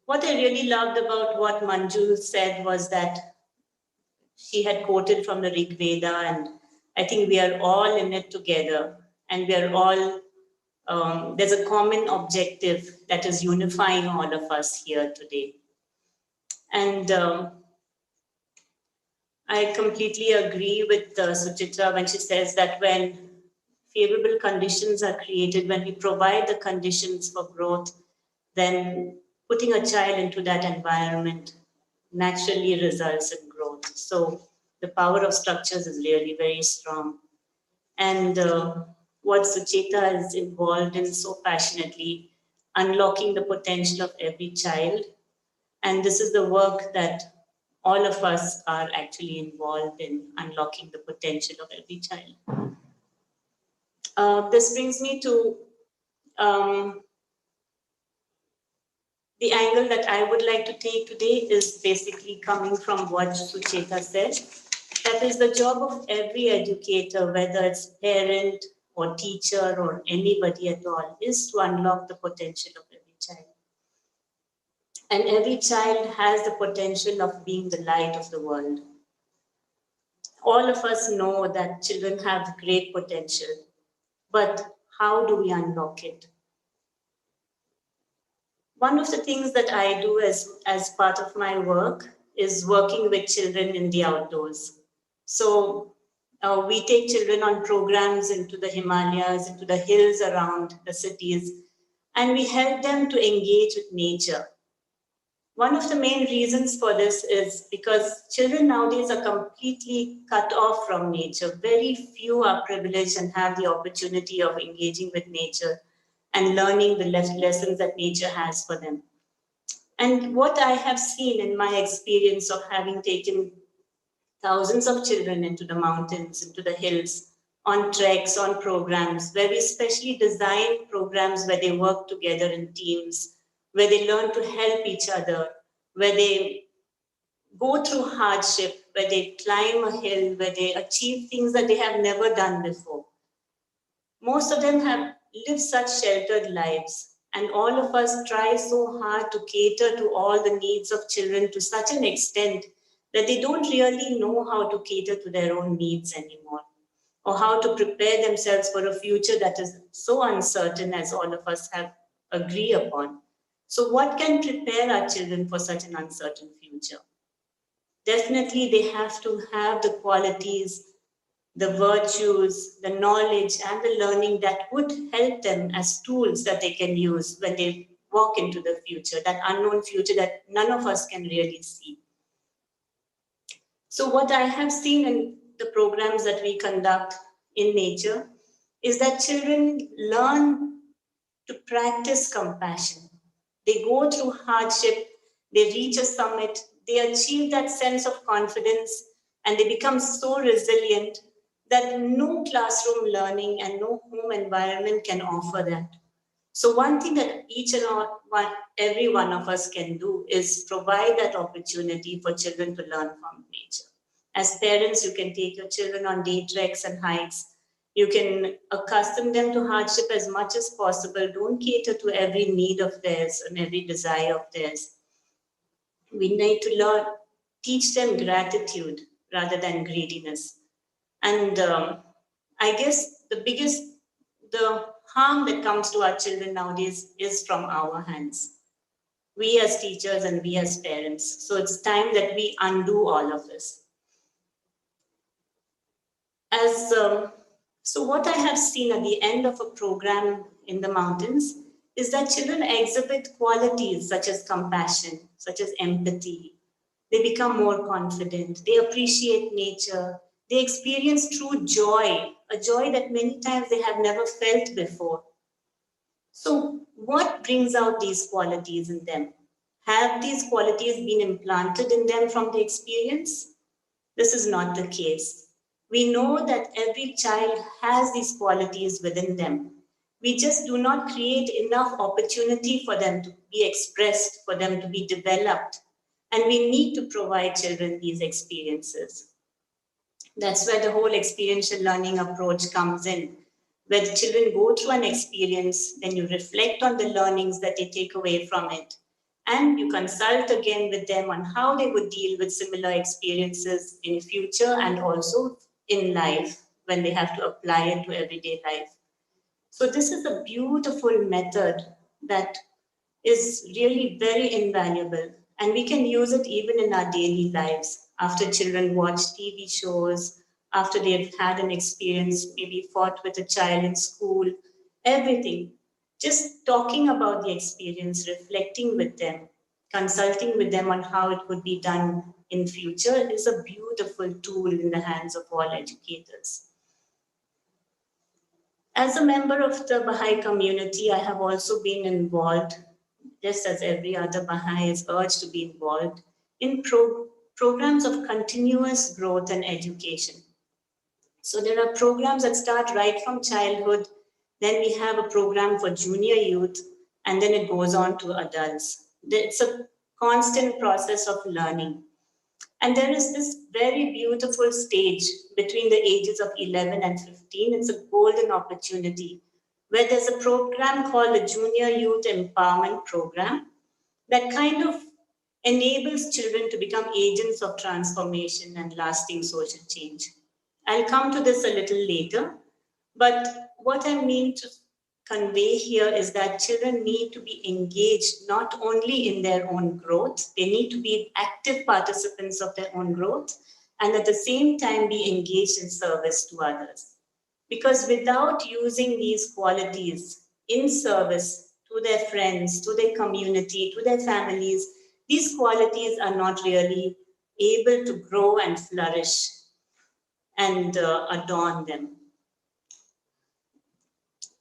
what I really loved about what Manju said was that she had quoted from the Rig Veda, and I think we are all in it together, and we are all, there's a common objective that is unifying all of us here today. And I completely agree with Suchitra when she says that when favorable conditions are created, when we provide the conditions for growth, then putting a child into that environment naturally results in growth. So the power of structures is really very strong. And what Suchita is involved in so passionately, unlocking the potential of every child. And this is the work that all of us are actually involved in, unlocking the potential of every child. This brings me to the angle that I would like to take today is basically coming from what Sucheta said. That is the job of every educator, whether it's parent or teacher or anybody at all, is to unlock the potential of every child. And every child has the potential of being the light of the world. All of us know that children have great potential, but how do we unlock it? One of the things that I do as part of my work is working with children in the outdoors. So we take children on programs into the Himalayas, into the hills around the cities, and we help them to engage with nature. One of the main reasons for this is because children nowadays are completely cut off from nature. Very few are privileged and have the opportunity of engaging with nature and learning the lessons that nature has for them. And what I have seen in my experience of having taken thousands of children into the mountains, into the hills, on treks, on programs, where we specially design programs where they work together in teams, where they learn to help each other, where they go through hardship, where they climb a hill, where they achieve things that they have never done before. Most of them have lived such sheltered lives, and all of us try so hard to cater to all the needs of children to such an extent that they don't really know how to cater to their own needs anymore, or how to prepare themselves for a future that is so uncertain as all of us have agreed upon. So what can prepare our children for such an uncertain future? Definitely they have to have the qualities, the virtues, the knowledge, and the learning that would help them as tools that they can use when they walk into the future, that unknown future that none of us can really see. So what I have seen in the programs that we conduct in nature is that children learn to practice compassion. They go through hardship, they reach a summit, they achieve that sense of confidence, and they become so resilient that no classroom learning and no home environment can offer that. So one thing that each and every one of us can do is provide that opportunity for children to learn from nature. As parents, you can take your children on day treks and hikes. You can accustom them to hardship as much as possible. Don't cater to every need of theirs and every desire of theirs. We need to teach them gratitude rather than greediness. And I guess the harm that comes to our children nowadays is from our hands. We as teachers and we as parents. So it's time that we undo all of this. So what I have seen at the end of a program in the mountains is that children exhibit qualities such as compassion, such as empathy. They become more confident. They appreciate nature. They experience true joy, a joy that many times they have never felt before. So what brings out these qualities in them? Have these qualities been implanted in them from the experience? This is not the case. We know that every child has these qualities within them. We just do not create enough opportunity for them to be expressed, for them to be developed. And we need to provide children these experiences. That's where the whole experiential learning approach comes in, where the children go through an experience, then you reflect on the learnings that they take away from it, and you consult again with them on how they would deal with similar experiences in future and also in life when they have to apply it to everyday life. So this is a beautiful method that is really very invaluable, and we can use it even in our daily lives. After children watch TV shows, after they've had an experience, maybe fought with a child in school, everything. Just talking about the experience, reflecting with them, consulting with them on how it would be done in future is a beautiful tool in the hands of all educators. As a member of the Baha'i community, I have also been involved, just as every other Baha'i is urged to be involved, in programs of continuous growth and education. So there are programs that start right from childhood, then we have a program for junior youth, and then it goes on to adults. It's a constant process of learning. And there is this very beautiful stage between the ages of 11 and 15. It's a golden opportunity where there's a program called the Junior Youth Empowerment Program that kind of enables children to become agents of transformation and lasting social change. I'll come to this a little later, but what I mean to convey here is that children need to be engaged not only in their own growth, they need to be active participants of their own growth, and at the same time be engaged in service to others. Because without using these qualities in service to their friends, to their community, to their families, these qualities are not really able to grow and flourish and adorn them.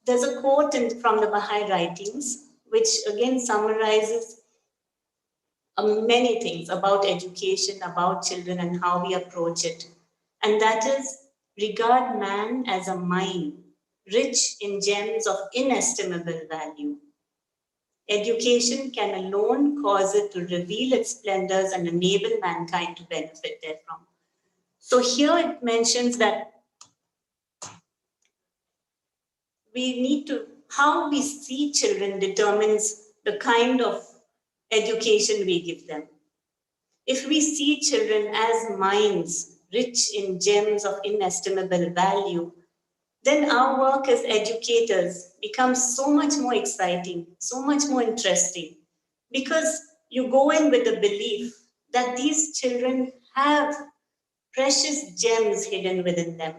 There's a quote from the Baha'i writings, which again summarizes many things about education, about children, and how we approach it. And that is, regard man as a mine, rich in gems of inestimable value. Education can alone cause it to reveal its splendors and enable mankind to benefit therefrom. So here it mentions that we need to, how we see children determines the kind of education we give them. If we see children as mines rich in gems of inestimable value, then our work as educators becomes so much more exciting, so much more interesting, because you go in with the belief that these children have precious gems hidden within them.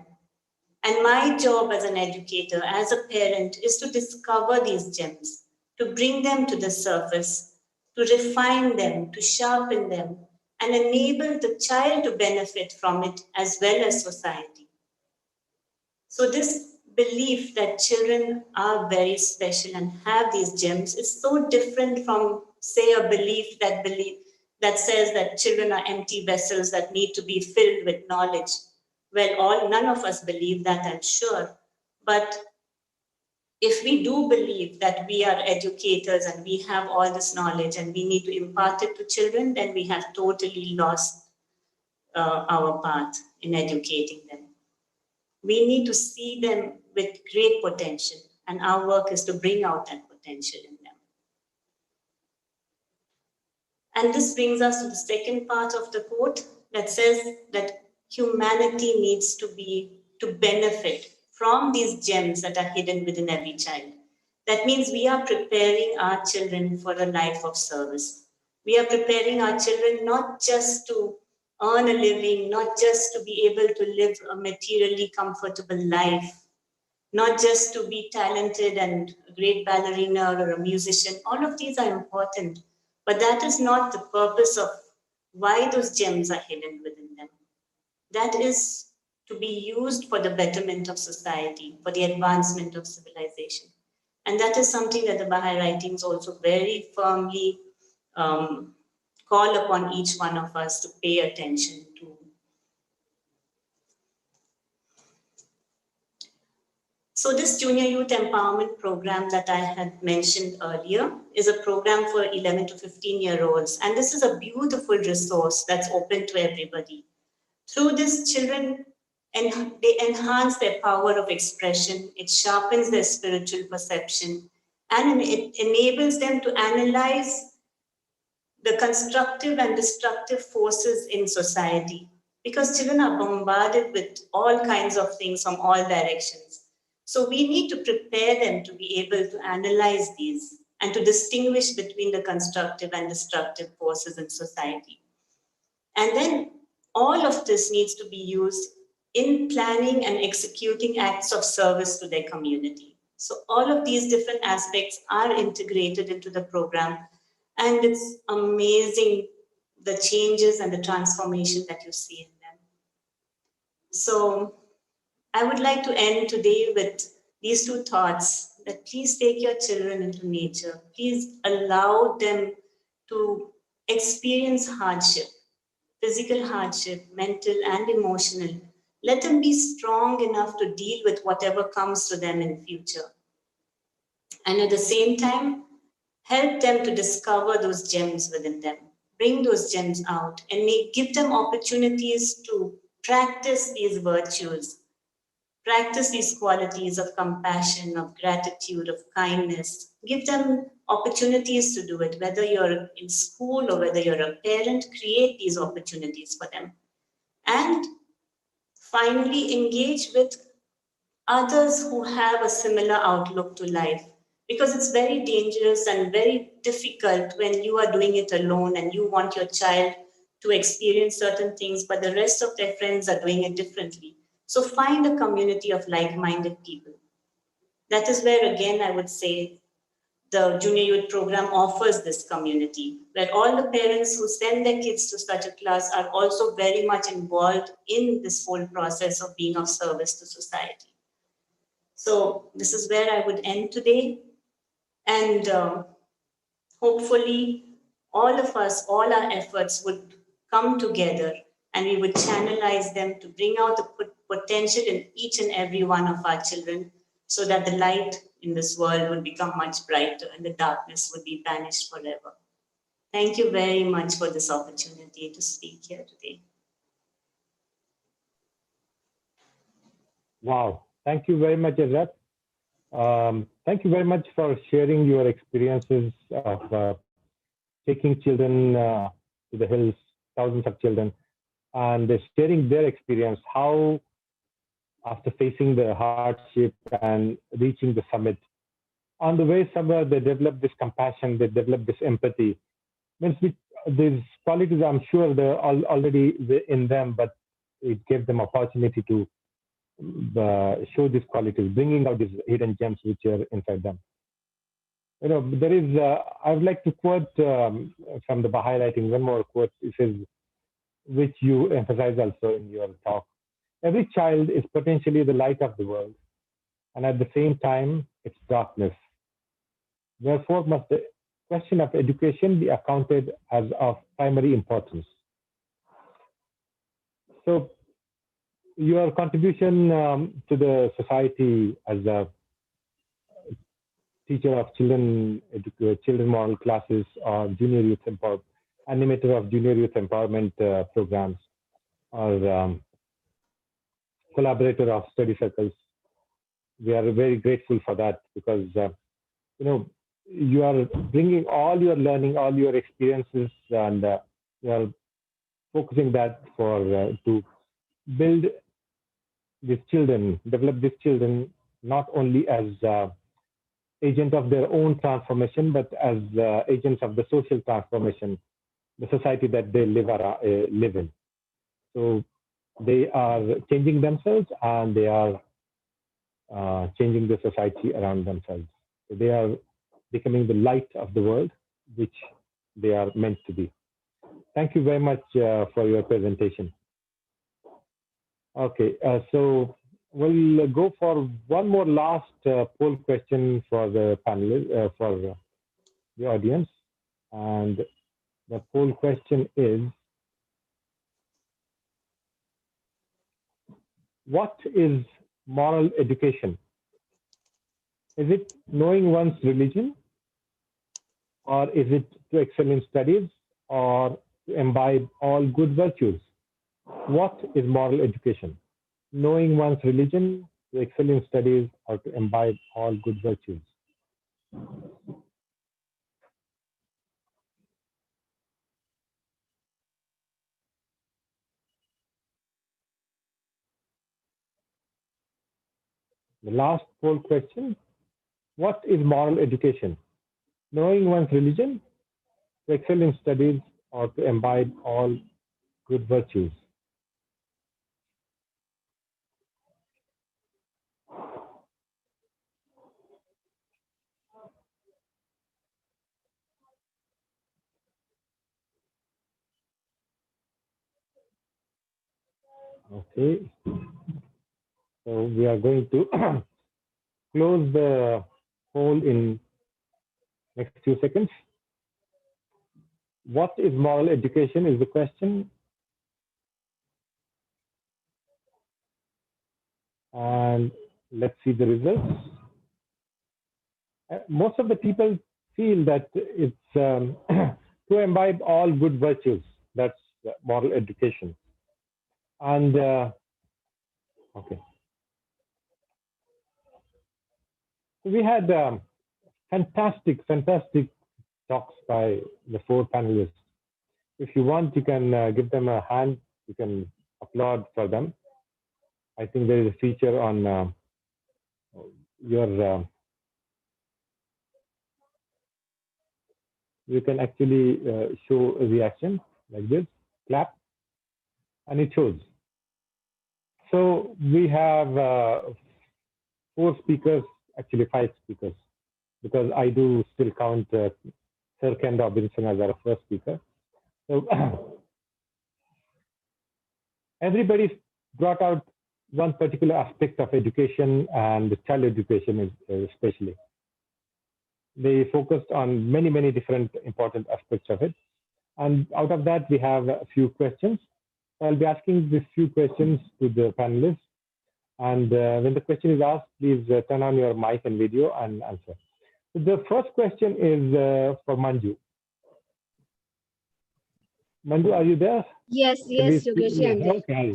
And my job as an educator, as a parent, is to discover these gems, to bring them to the surface, to refine them, to sharpen them, and enable the child to benefit from it as well as society. So this belief that children are very special and have these gems is so different from, say, a belief that says that children are empty vessels that need to be filled with knowledge. Well, none of us believe that, I'm sure. But if we do believe that we are educators and we have all this knowledge and we need to impart it to children, then we have totally lost our path in educating them. We need to see them with great potential, and our work is to bring out that potential in them. And this brings us to the second part of the quote that says that humanity needs to benefit from these gems that are hidden within every child. That means we are preparing our children for a life of service. We are preparing our children not just to earn a living, not just to be able to live a materially comfortable life, not just to be talented and a great ballerina or a musician. All of these are important, but that is not the purpose of why those gems are hidden within them. That is to be used for the betterment of society, for the advancement of civilization. And that is something that the Baha'i writings also very firmly call upon each one of us to pay attention to. So this Junior Youth Empowerment Program that I had mentioned earlier is a program for 11 to 15-year-olds. And this is a beautiful resource that's open to everybody. Through this, children, and they enhance their power of expression, it sharpens their spiritual perception, and it enables them to analyze the constructive and destructive forces in society. Because children are bombarded with all kinds of things from all directions. So we need to prepare them to be able to analyze these and to distinguish between the constructive and destructive forces in society. And then all of this needs to be used in planning and executing acts of service to their community. So all of these different aspects are integrated into the program, and it's amazing the changes and the transformation that you see in them. So I would like to end today with these two thoughts, that please take your children into nature. Please allow them to experience hardship, physical hardship, mental and emotional. Let them be strong enough to deal with whatever comes to them in future. And at the same time, help them to discover those gems within them. Bring those gems out and give them opportunities to practice these virtues. Practice these qualities of compassion, of gratitude, of kindness. Give them opportunities to do it, whether you're in school or whether you're a parent, create these opportunities for them. And finally, engage with others who have a similar outlook to life, because it's very dangerous and very difficult when you are doing it alone and you want your child to experience certain things, but the rest of their friends are doing it differently. So find a community of like-minded people. That is where, again, I would say the Junior Youth Program offers this community, where all the parents who send their kids to such a class are also very much involved in this whole process of being of service to society. So this is where I would end today. And hopefully all of us, all our efforts would come together and we would channelize them to bring out the potential in each and every one of our children, so that the light in this world would become much brighter and the darkness would be banished forever. Thank you very much for this opportunity to speak here today. Wow. Thank you very much, Azrat. Thank you very much for sharing your experiences of taking children to the hills, thousands of children, and sharing their experience, how after facing the hardship and reaching the summit, on the way somewhere they develop this compassion, they develop this empathy. Means these qualities, I'm sure they're already in them, but it gave them opportunity to show these qualities, bringing out these hidden gems which are inside them. You know, there is, I would like to quote from the Baha'i writing, one more quote. It says, which you emphasize also in your talk. Every child is potentially the light of the world, and at the same time, it's darkness. Therefore, must the question of education be accounted as of primary importance. So, your contribution to the society as a teacher of children model classes or junior youth animator of junior youth empowerment programs, or collaborator of study circles. We are very grateful for that, because you know, you are bringing all your learning, all your experiences, and you are focusing that for to build these children, develop these children not only as agents of their own transformation, but as agents of the social transformation, the society that they live in. So they are changing themselves, and they are changing the society around themselves. So they are becoming the light of the world, which they are meant to be. Thank you very much for your presentation. Okay, so we'll go for one more last poll question for the panel, for the audience. And the poll question is, what is moral education? Is it knowing one's religion, or is it to excel in studies, or to imbibe all good virtues? What is moral education? Knowing one's religion, to excel in studies, or to imbibe all good virtues? The last poll question: what is moral education? Knowing one's religion, to excel in studies, or to imbibe all good virtues? Okay, so we are going to close the poll in next few seconds. What is moral education is the question. And let's see the results. Most of the people feel that it's to imbibe all good virtues. That's moral education. And okay, we had fantastic talks by the 4 panelists. If you want, you can give them a hand. You can applaud for them. I think there is a feature on your. You can actually show a reaction like this, clap, and it shows. So we have 4 speakers, actually 5 speakers, because I do still count Sir Ken Robinson as our first speaker. So everybody brought out one particular aspect of education, and child education especially. They focused on many different important aspects of it. And out of that, we have a few questions. I'll be asking these few questions to the panelists. And when the question is asked, please turn on your mic and video and answer. So the first question is for Manju. Manju, are you there? Yes, Yogesh, I'm there. Okay.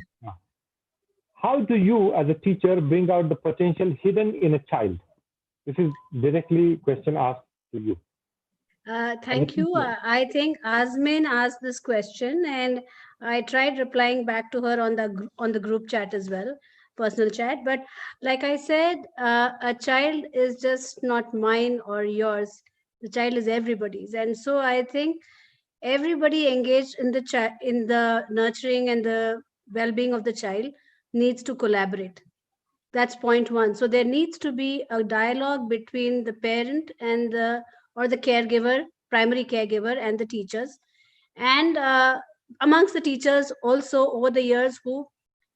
How do you, as a teacher, bring out the potential hidden in a child? This is directly question asked to you. Thank you. I think Azmin asked this question, and I tried replying back to her on the group chat as well, personal chat. But like I said, a child is just not mine or yours. The child is everybody's, and so I think everybody engaged in the nurturing and the well-being of the child needs to collaborate. That's point one. So there needs to be a dialogue between the parent and the caregiver, primary caregiver, and the teachers, and amongst the teachers also over the years who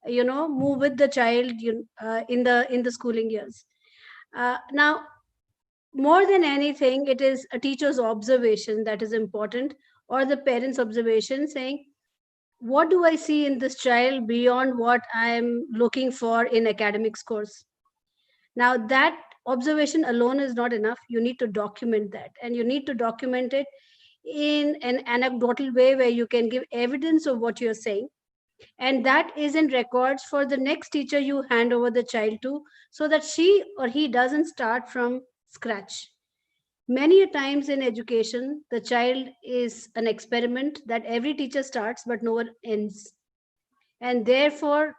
move with the child in the schooling years. Now, more than anything, it is a teacher's observation that is important, or the parent's observation, saying, what do I see in this child beyond what I'm looking for in academic scores? Now, that observation alone is not enough. You need to document that, and you need to document it in an anecdotal way where you can give evidence of what you're saying. And that is in records for the next teacher you hand over the child to, so that she or he doesn't start from scratch. Many a times in education, the child is an experiment that every teacher starts, but no one ends. And therefore,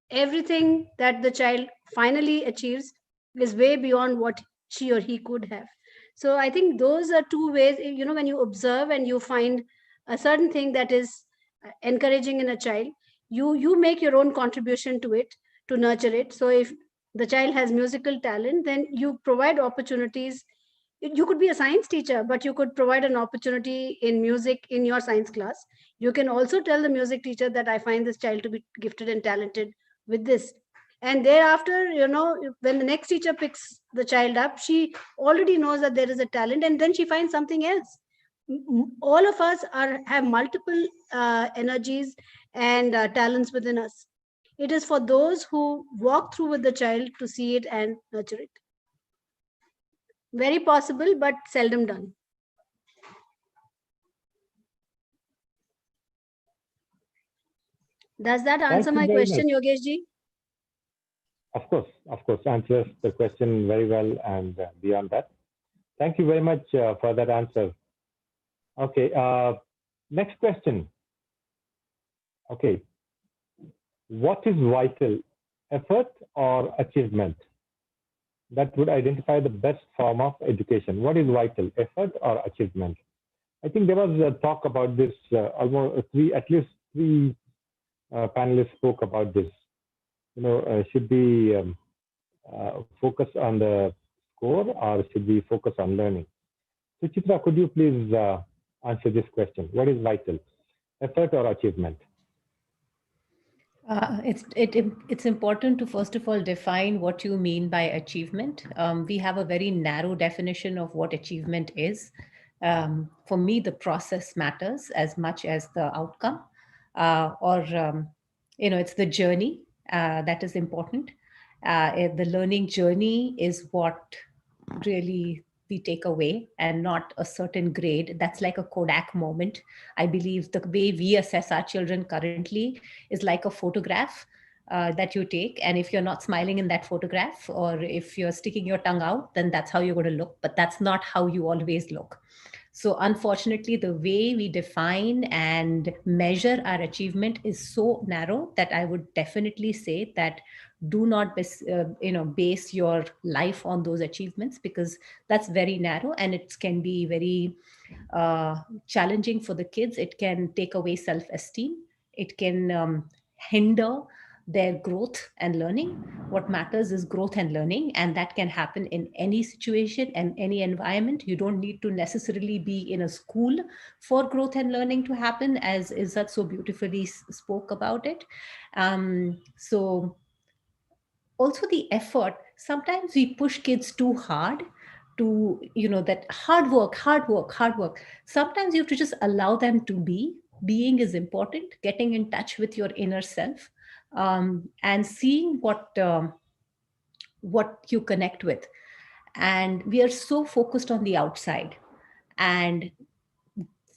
everything that the child finally achieves is way beyond what she or he could have. So I think those are 2 ways, when you observe and you find a certain thing that is encouraging in a child, you make your own contribution to it, to nurture it. So if the child has musical talent, then you provide opportunities. You could be a science teacher, but you could provide an opportunity in music in your science class. You can also tell the music teacher that I find this child to be gifted and talented with this. And thereafter, when the next teacher picks the child up, she already knows that there is a talent, and then she finds something else. All of us have multiple energies and talents within us. It is for those who walk through with the child to see it and nurture it. Very possible, but seldom done. Does that answer my question, Yogesh ji? Of course, answers the question very well and beyond that. Thank you very much for that answer. Okay, next question. Okay, what is vital, effort or achievement? That would identify the best form of education. What is vital, effort or achievement? I think there was a talk about this, at least three panelists spoke about this. Should we focus on the score or should we focus on learning? So Chitra, could you please answer this question? What is vital, effort or achievement? It's important to first of all define what you mean by achievement. We have a very narrow definition of what achievement is. For me, the process matters as much as the outcome, it's the journey that is important. The learning journey is what really we take away and not a certain grade. That's like a Kodak moment. I believe the way we assess our children currently is like a photograph that you take. And if you're not smiling in that photograph, or if you're sticking your tongue out, then that's how you're going to look. But that's not how you always look. So unfortunately, the way we define and measure our achievement is so narrow that I would definitely say that do not base your life on those achievements, because that's very narrow and it can be very challenging for the kids. It can take away self-esteem. It can hinder their growth and learning. What matters is growth and learning, and that can happen in any situation and any environment. You don't need to necessarily be in a school for growth and learning to happen, as Izzat so beautifully spoke about it. So also the effort, sometimes we push kids too hard to, that hard work. Sometimes you have to just allow them to be. Being is important, getting in touch with your inner self, and seeing what you connect with. And we are so focused on the outside and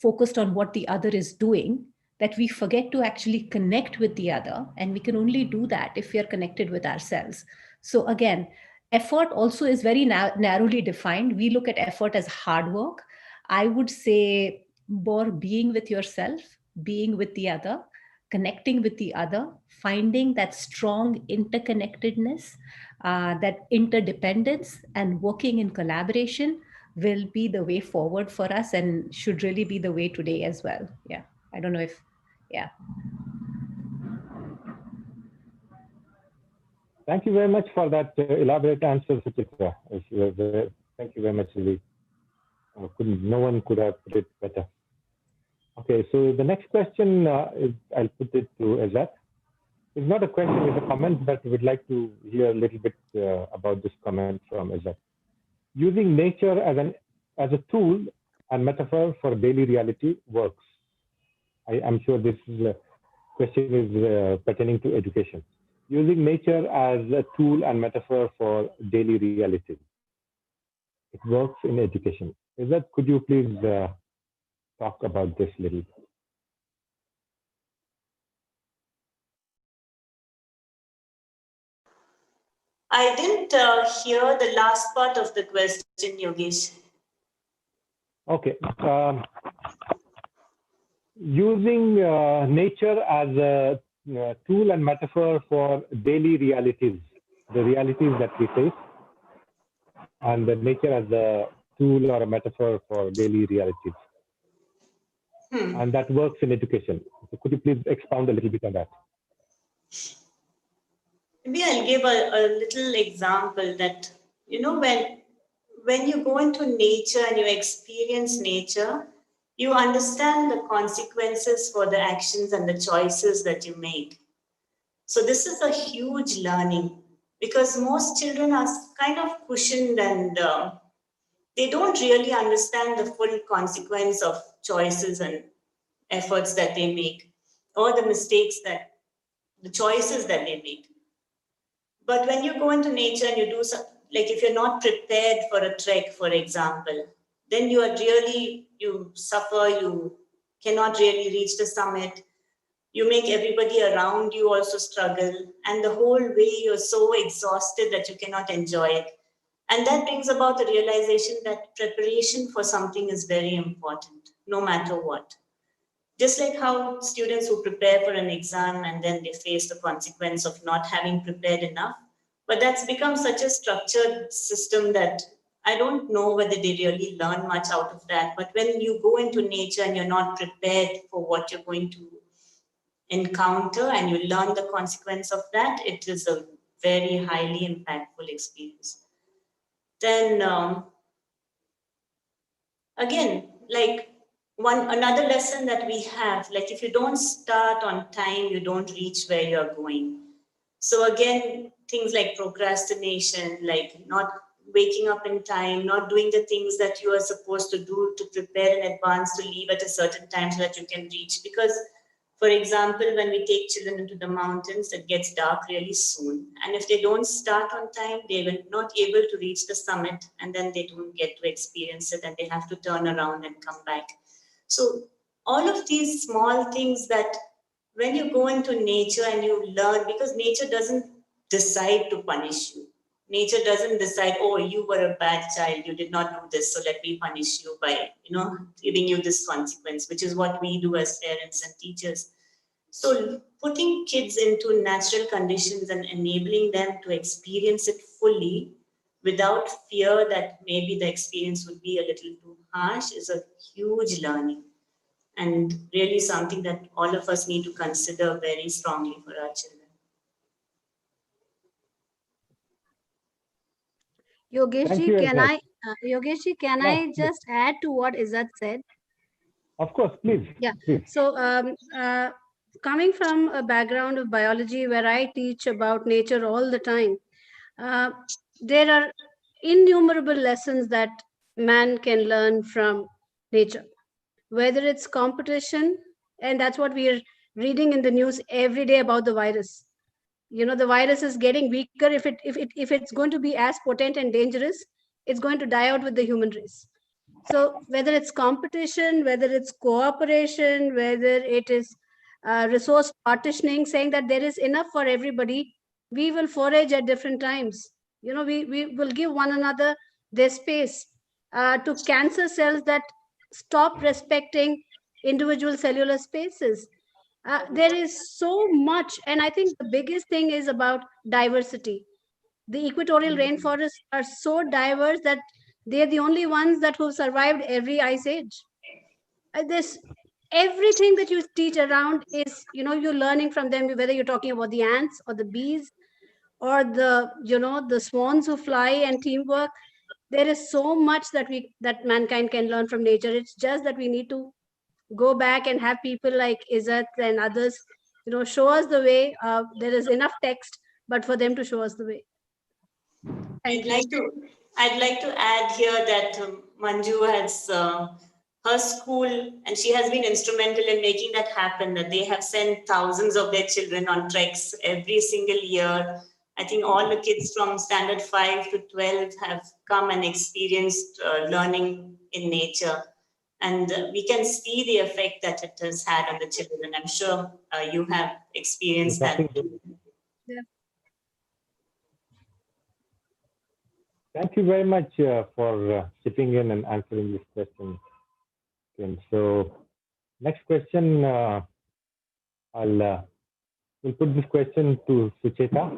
focused on what the other is doing that we forget to actually connect with the other. And we can only do that if we are connected with ourselves. So again, effort also is very narrowly defined. We look at effort as hard work. I would say more being with yourself, being with the other, connecting with the other, finding that strong interconnectedness, that interdependence, and working in collaboration will be the way forward for us and should really be the way today as well. Yeah. I don't know if, yeah. Thank you very much for that elaborate answer, Suchitra. Thank you very much, Lily. No one could have put it better. Okay, so the next question is, I'll put it to Izzat. It's not a question, it's a comment, but we'd like to hear a little bit about this comment from Izzat. Using nature as a tool and metaphor for daily reality works. I'm sure this question is pertaining to education. Using nature as a tool and metaphor for daily reality. It works in education. Izzat, could you please talk about this little? I didn't hear the last part of the question, Yogesh. Okay. Using nature as a tool and metaphor for daily realities, the realities that we face, and the nature as a tool or a metaphor for daily realities. And that works in education. So could you please expound a little bit on that? Maybe I'll give a little example that, when you go into nature and you experience nature, you understand the consequences for the actions and the choices that you make. So this is a huge learning, because most children are kind of cushioned and they don't really understand the full consequence of choices and efforts that they make, or the choices that they make. But when you go into nature and you do like if you're not prepared for a trek, for example, then you suffer, you cannot really reach the summit. You make everybody around you also struggle. And the whole way you're so exhausted that you cannot enjoy it. And that brings about the realization that preparation for something is very important, no matter what. Just like how students who prepare for an exam and then they face the consequence of not having prepared enough, but that's become such a structured system that I don't know whether they really learn much out of that. But when you go into nature and you're not prepared for what you're going to encounter and you learn the consequence of that, it is a very highly impactful experience. Then again, like another lesson that we have, like if you don't start on time, you don't reach where you're going. So again, things like procrastination, like not waking up in time, not doing the things that you are supposed to do to prepare in advance to leave at a certain time so that you can reach. Because, for example, when we take children into the mountains, it gets dark really soon. And if they don't start on time, they will not able to reach the summit, and then they don't get to experience it and they have to turn around and come back. So all of these small things that when you go into nature and you learn, because nature doesn't decide to punish you. Nature doesn't decide, oh, you were a bad child, you did not do this, so let me punish you by, giving you this consequence, which is what we do as parents and teachers. So putting kids into natural conditions and enabling them to experience it fully without fear that maybe the experience would be a little too harsh is a huge learning. And really something that all of us need to consider very strongly for our children. Yogeshji, can Yes, I just add to what Izzat said? of course, please. Yeah. Please. So coming from a background of biology where I teach about nature all the time, there are innumerable lessons that man can learn from nature, whether it's competition, and that's what we are reading in the news every day about the virus. The virus is getting weaker. If it's going to be as potent and dangerous, it's going to die out with the human race. So whether it's competition, whether it's cooperation, whether it is resource partitioning, saying that there is enough for everybody, we will forage at different times. We will give one another their space to cancer cells that stop respecting individual cellular spaces. There is so much, and I think the biggest thing is about diversity. The equatorial rainforests are so diverse that they're the only ones that have survived every ice age. This everything that you teach around is, you're learning from them, whether you're talking about the ants or the bees or the swans who fly and teamwork. There is so much that mankind can learn from nature. It's just that we need to go back and have people like Izzat and others, show us the way. There is enough text, but for them to show us the way. I'd like to add here that Manju has her school, and she has been instrumental in making that happen, that they have sent thousands of their children on treks every single year. I think all the kids from standard 5 to 12 have come and experienced learning in nature. And we can see the effect that it has had on the children. I'm sure you have experienced that. Yeah. Thank you very much for chipping in and answering this question. And so, next question, we'll put this question to Sucheta.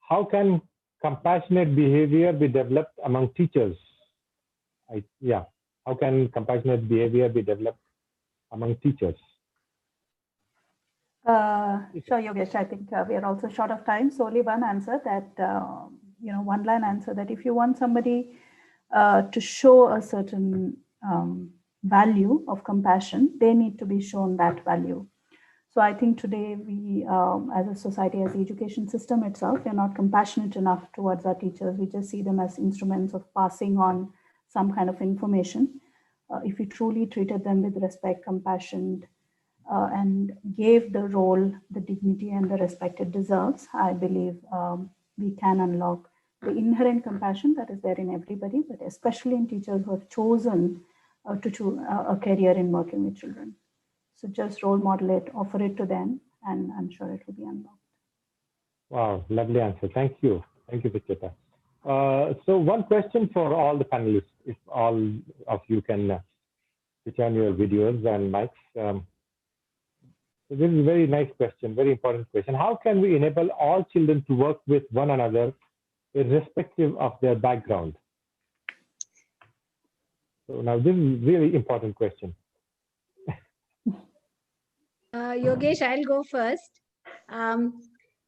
How can compassionate behavior be developed among teachers? How can compassionate behavior be developed among teachers? Sure, Yogesh. I think we are also short of time. So only one answer that, one-line answer that if you want somebody to show a certain value of compassion, they need to be shown that value. So I think today we, as a society, as the education system itself, we're not compassionate enough towards our teachers. We just see them as instruments of passing on some kind of information. If we truly treated them with respect, compassion, and gave the role the dignity and the respect it deserves, I believe we can unlock the inherent compassion that is there in everybody, but especially in teachers who have chosen to choose a career in working with children. So just role model it, offer it to them, and I'm sure it will be unlocked. Wow, lovely answer. Thank you. Thank you, Vichita. So one question for all the panelists, if all of you can switch on your videos and mics. So this is a very nice question, very important question. How can we enable all children to work with one another irrespective of their background? So now this is a really important question. Yogesh, I'll go first.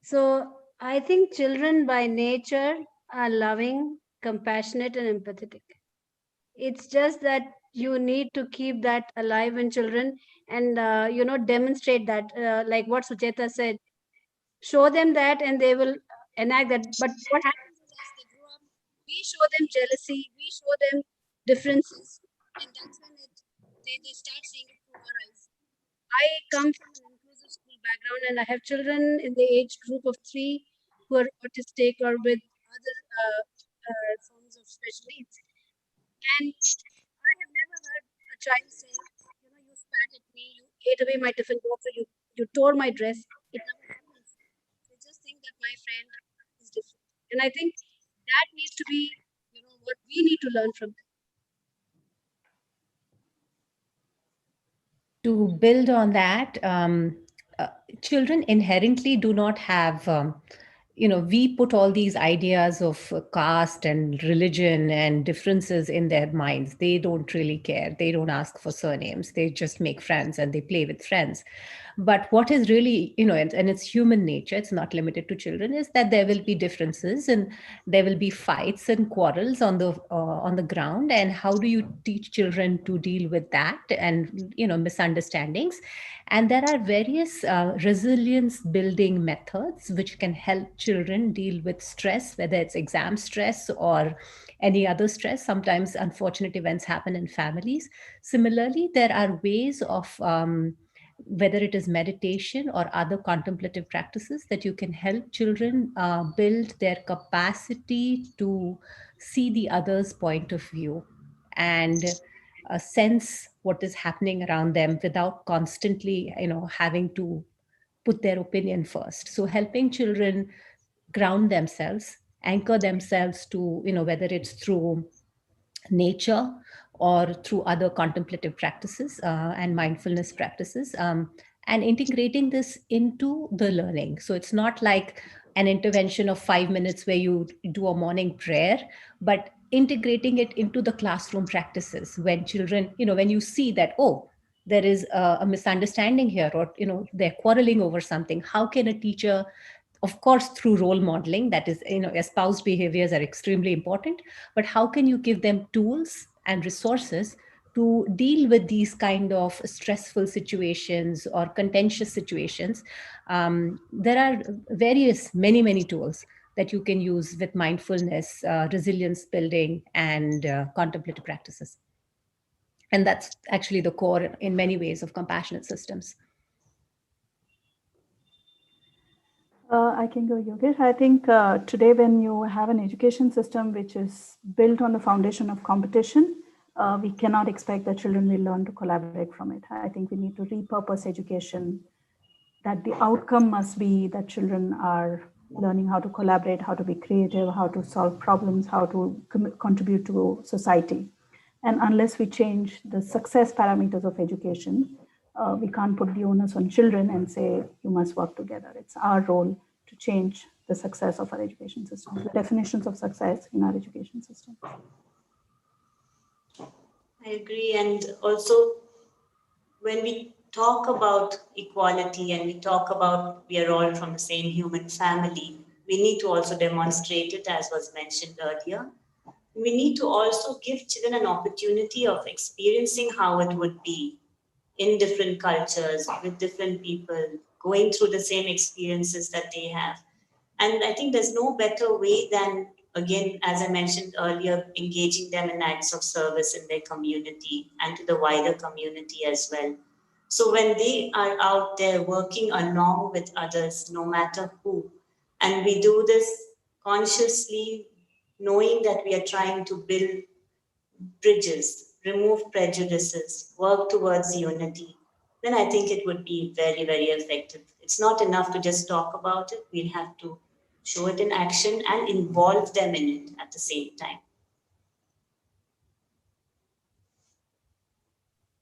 So I think children by nature are loving, compassionate, and empathetic. It's just that you need to keep that alive in children and demonstrate that, like what Sucheta said. Show them that, and they will enact that. But what happens is, as they grow up, we show them jealousy, we show them differences, and that's when they start seeing it through our eyes. I come from an inclusive school background, and I have children in the age group of 3 who are autistic or with other forms of special needs. And I have never heard a child say, you spat at me, you ate away my tiffin box, or you tore my dress. It never happens. They just think that my friend is different. And I think that needs to be, what we need to learn from them. To build on that, children inherently do not have, we put all these ideas of caste and religion and differences in their minds. They don't really care. They don't ask for surnames. They just make friends and they play with friends. But what is really, and it's human nature, it's not limited to children, is that there will be differences and there will be fights and quarrels on the ground. And how do you teach children to deal with that and, misunderstandings? And there are various resilience building methods which can help children deal with stress, whether it's exam stress or any other stress. Sometimes unfortunate events happen in families. Similarly, there are ways of whether it is meditation or other contemplative practices that you can help children build their capacity to see the other's point of view and sense what is happening around them without constantly, having to put their opinion first. So helping children ground themselves, anchor themselves to, whether it's through nature or through other contemplative practices and mindfulness practices, and integrating this into the learning. So it's not like an intervention of 5 minutes where you do a morning prayer, but integrating it into the classroom practices when children, when you see that, oh, there is a misunderstanding here, or they're quarreling over something. How can a teacher, of course through role modeling, that is, espoused behaviors are extremely important, but how can you give them tools and resources to deal with these kind of stressful situations or contentious situations? There are many tools that you can use with mindfulness, resilience building, and contemplative practices. And that's actually the core in many ways of compassionate systems. I can go, Yogesh. I think today when you have an education system which is built on the foundation of competition, we cannot expect that children will learn to collaborate from it. I think we need to repurpose education, that the outcome must be that children are learning how to collaborate, how to be creative, how to solve problems, how to contribute to society. And unless we change the success parameters of education, we can't put the onus on children and say, you must work together. It's our role to change the success of our education system, the definitions of success in our education system. I agree. And also, when we talk about equality and we talk about we are all from the same human family, we need to also demonstrate it, as was mentioned earlier. We need to also give children an opportunity of experiencing how it would be in different cultures, with different people, going through the same experiences that they have. And I think there's no better way than, again, as I mentioned earlier, engaging them in acts of service in their community and to the wider community as well. So when they are out there working along with others, no matter who, and we do this consciously knowing that we are trying to build bridges, remove prejudices, work towards unity, then I think it would be very, very effective. It's not enough to just talk about it. We'll have to show it in action and involve them in it at the same time.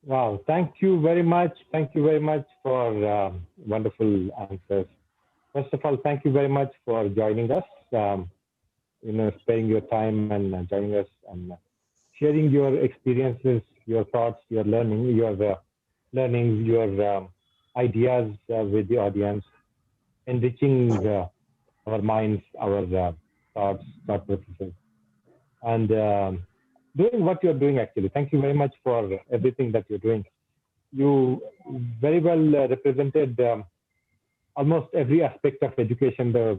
Wow, thank you very much. Thank you very much for wonderful answers. First of all, thank you very much for joining us, sparing your time and joining us and sharing your experiences, your thoughts, your learnings, your ideas with the audience, enriching our minds, our thought processes, and doing what you're doing actually. Thank you very much for everything that you're doing. You very well represented almost every aspect of education, the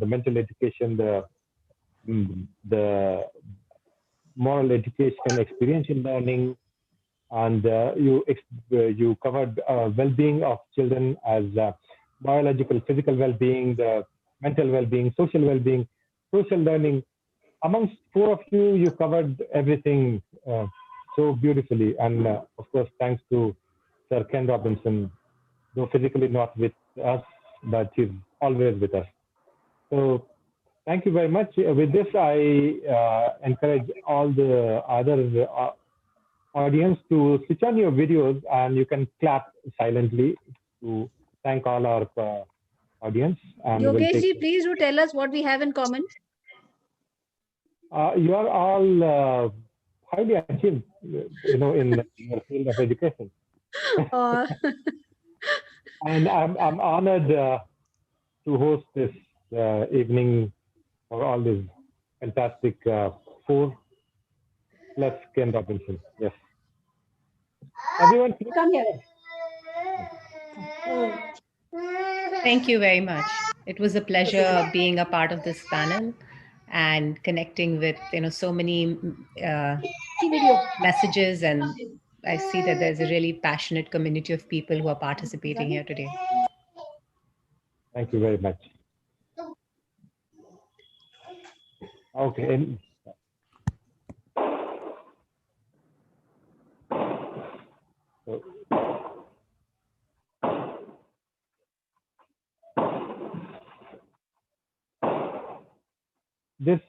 mental education, the moral education, experiential learning, and you covered well-being of children as biological, physical well-being, the mental well-being, social learning. Amongst four of you, you covered everything so beautifully. And of course, thanks to Sir Ken Robinson, though physically not with us, but he's always with us. So thank you very much. With this, I encourage all the other audience to switch on your videos, and you can clap silently to thank all our audience. And Yogeshji, please do tell us what we have in common. You are all highly achieved, in your field of education. And I'm honored to host this evening for all these fantastic 4 plus Ken Robinson. Yes. Everyone, come here. Thank you very much. It was a pleasure being a part of this panel and connecting with so many messages, and I see that there's a really passionate community of people who are participating here today. Thank you very much. Okay. This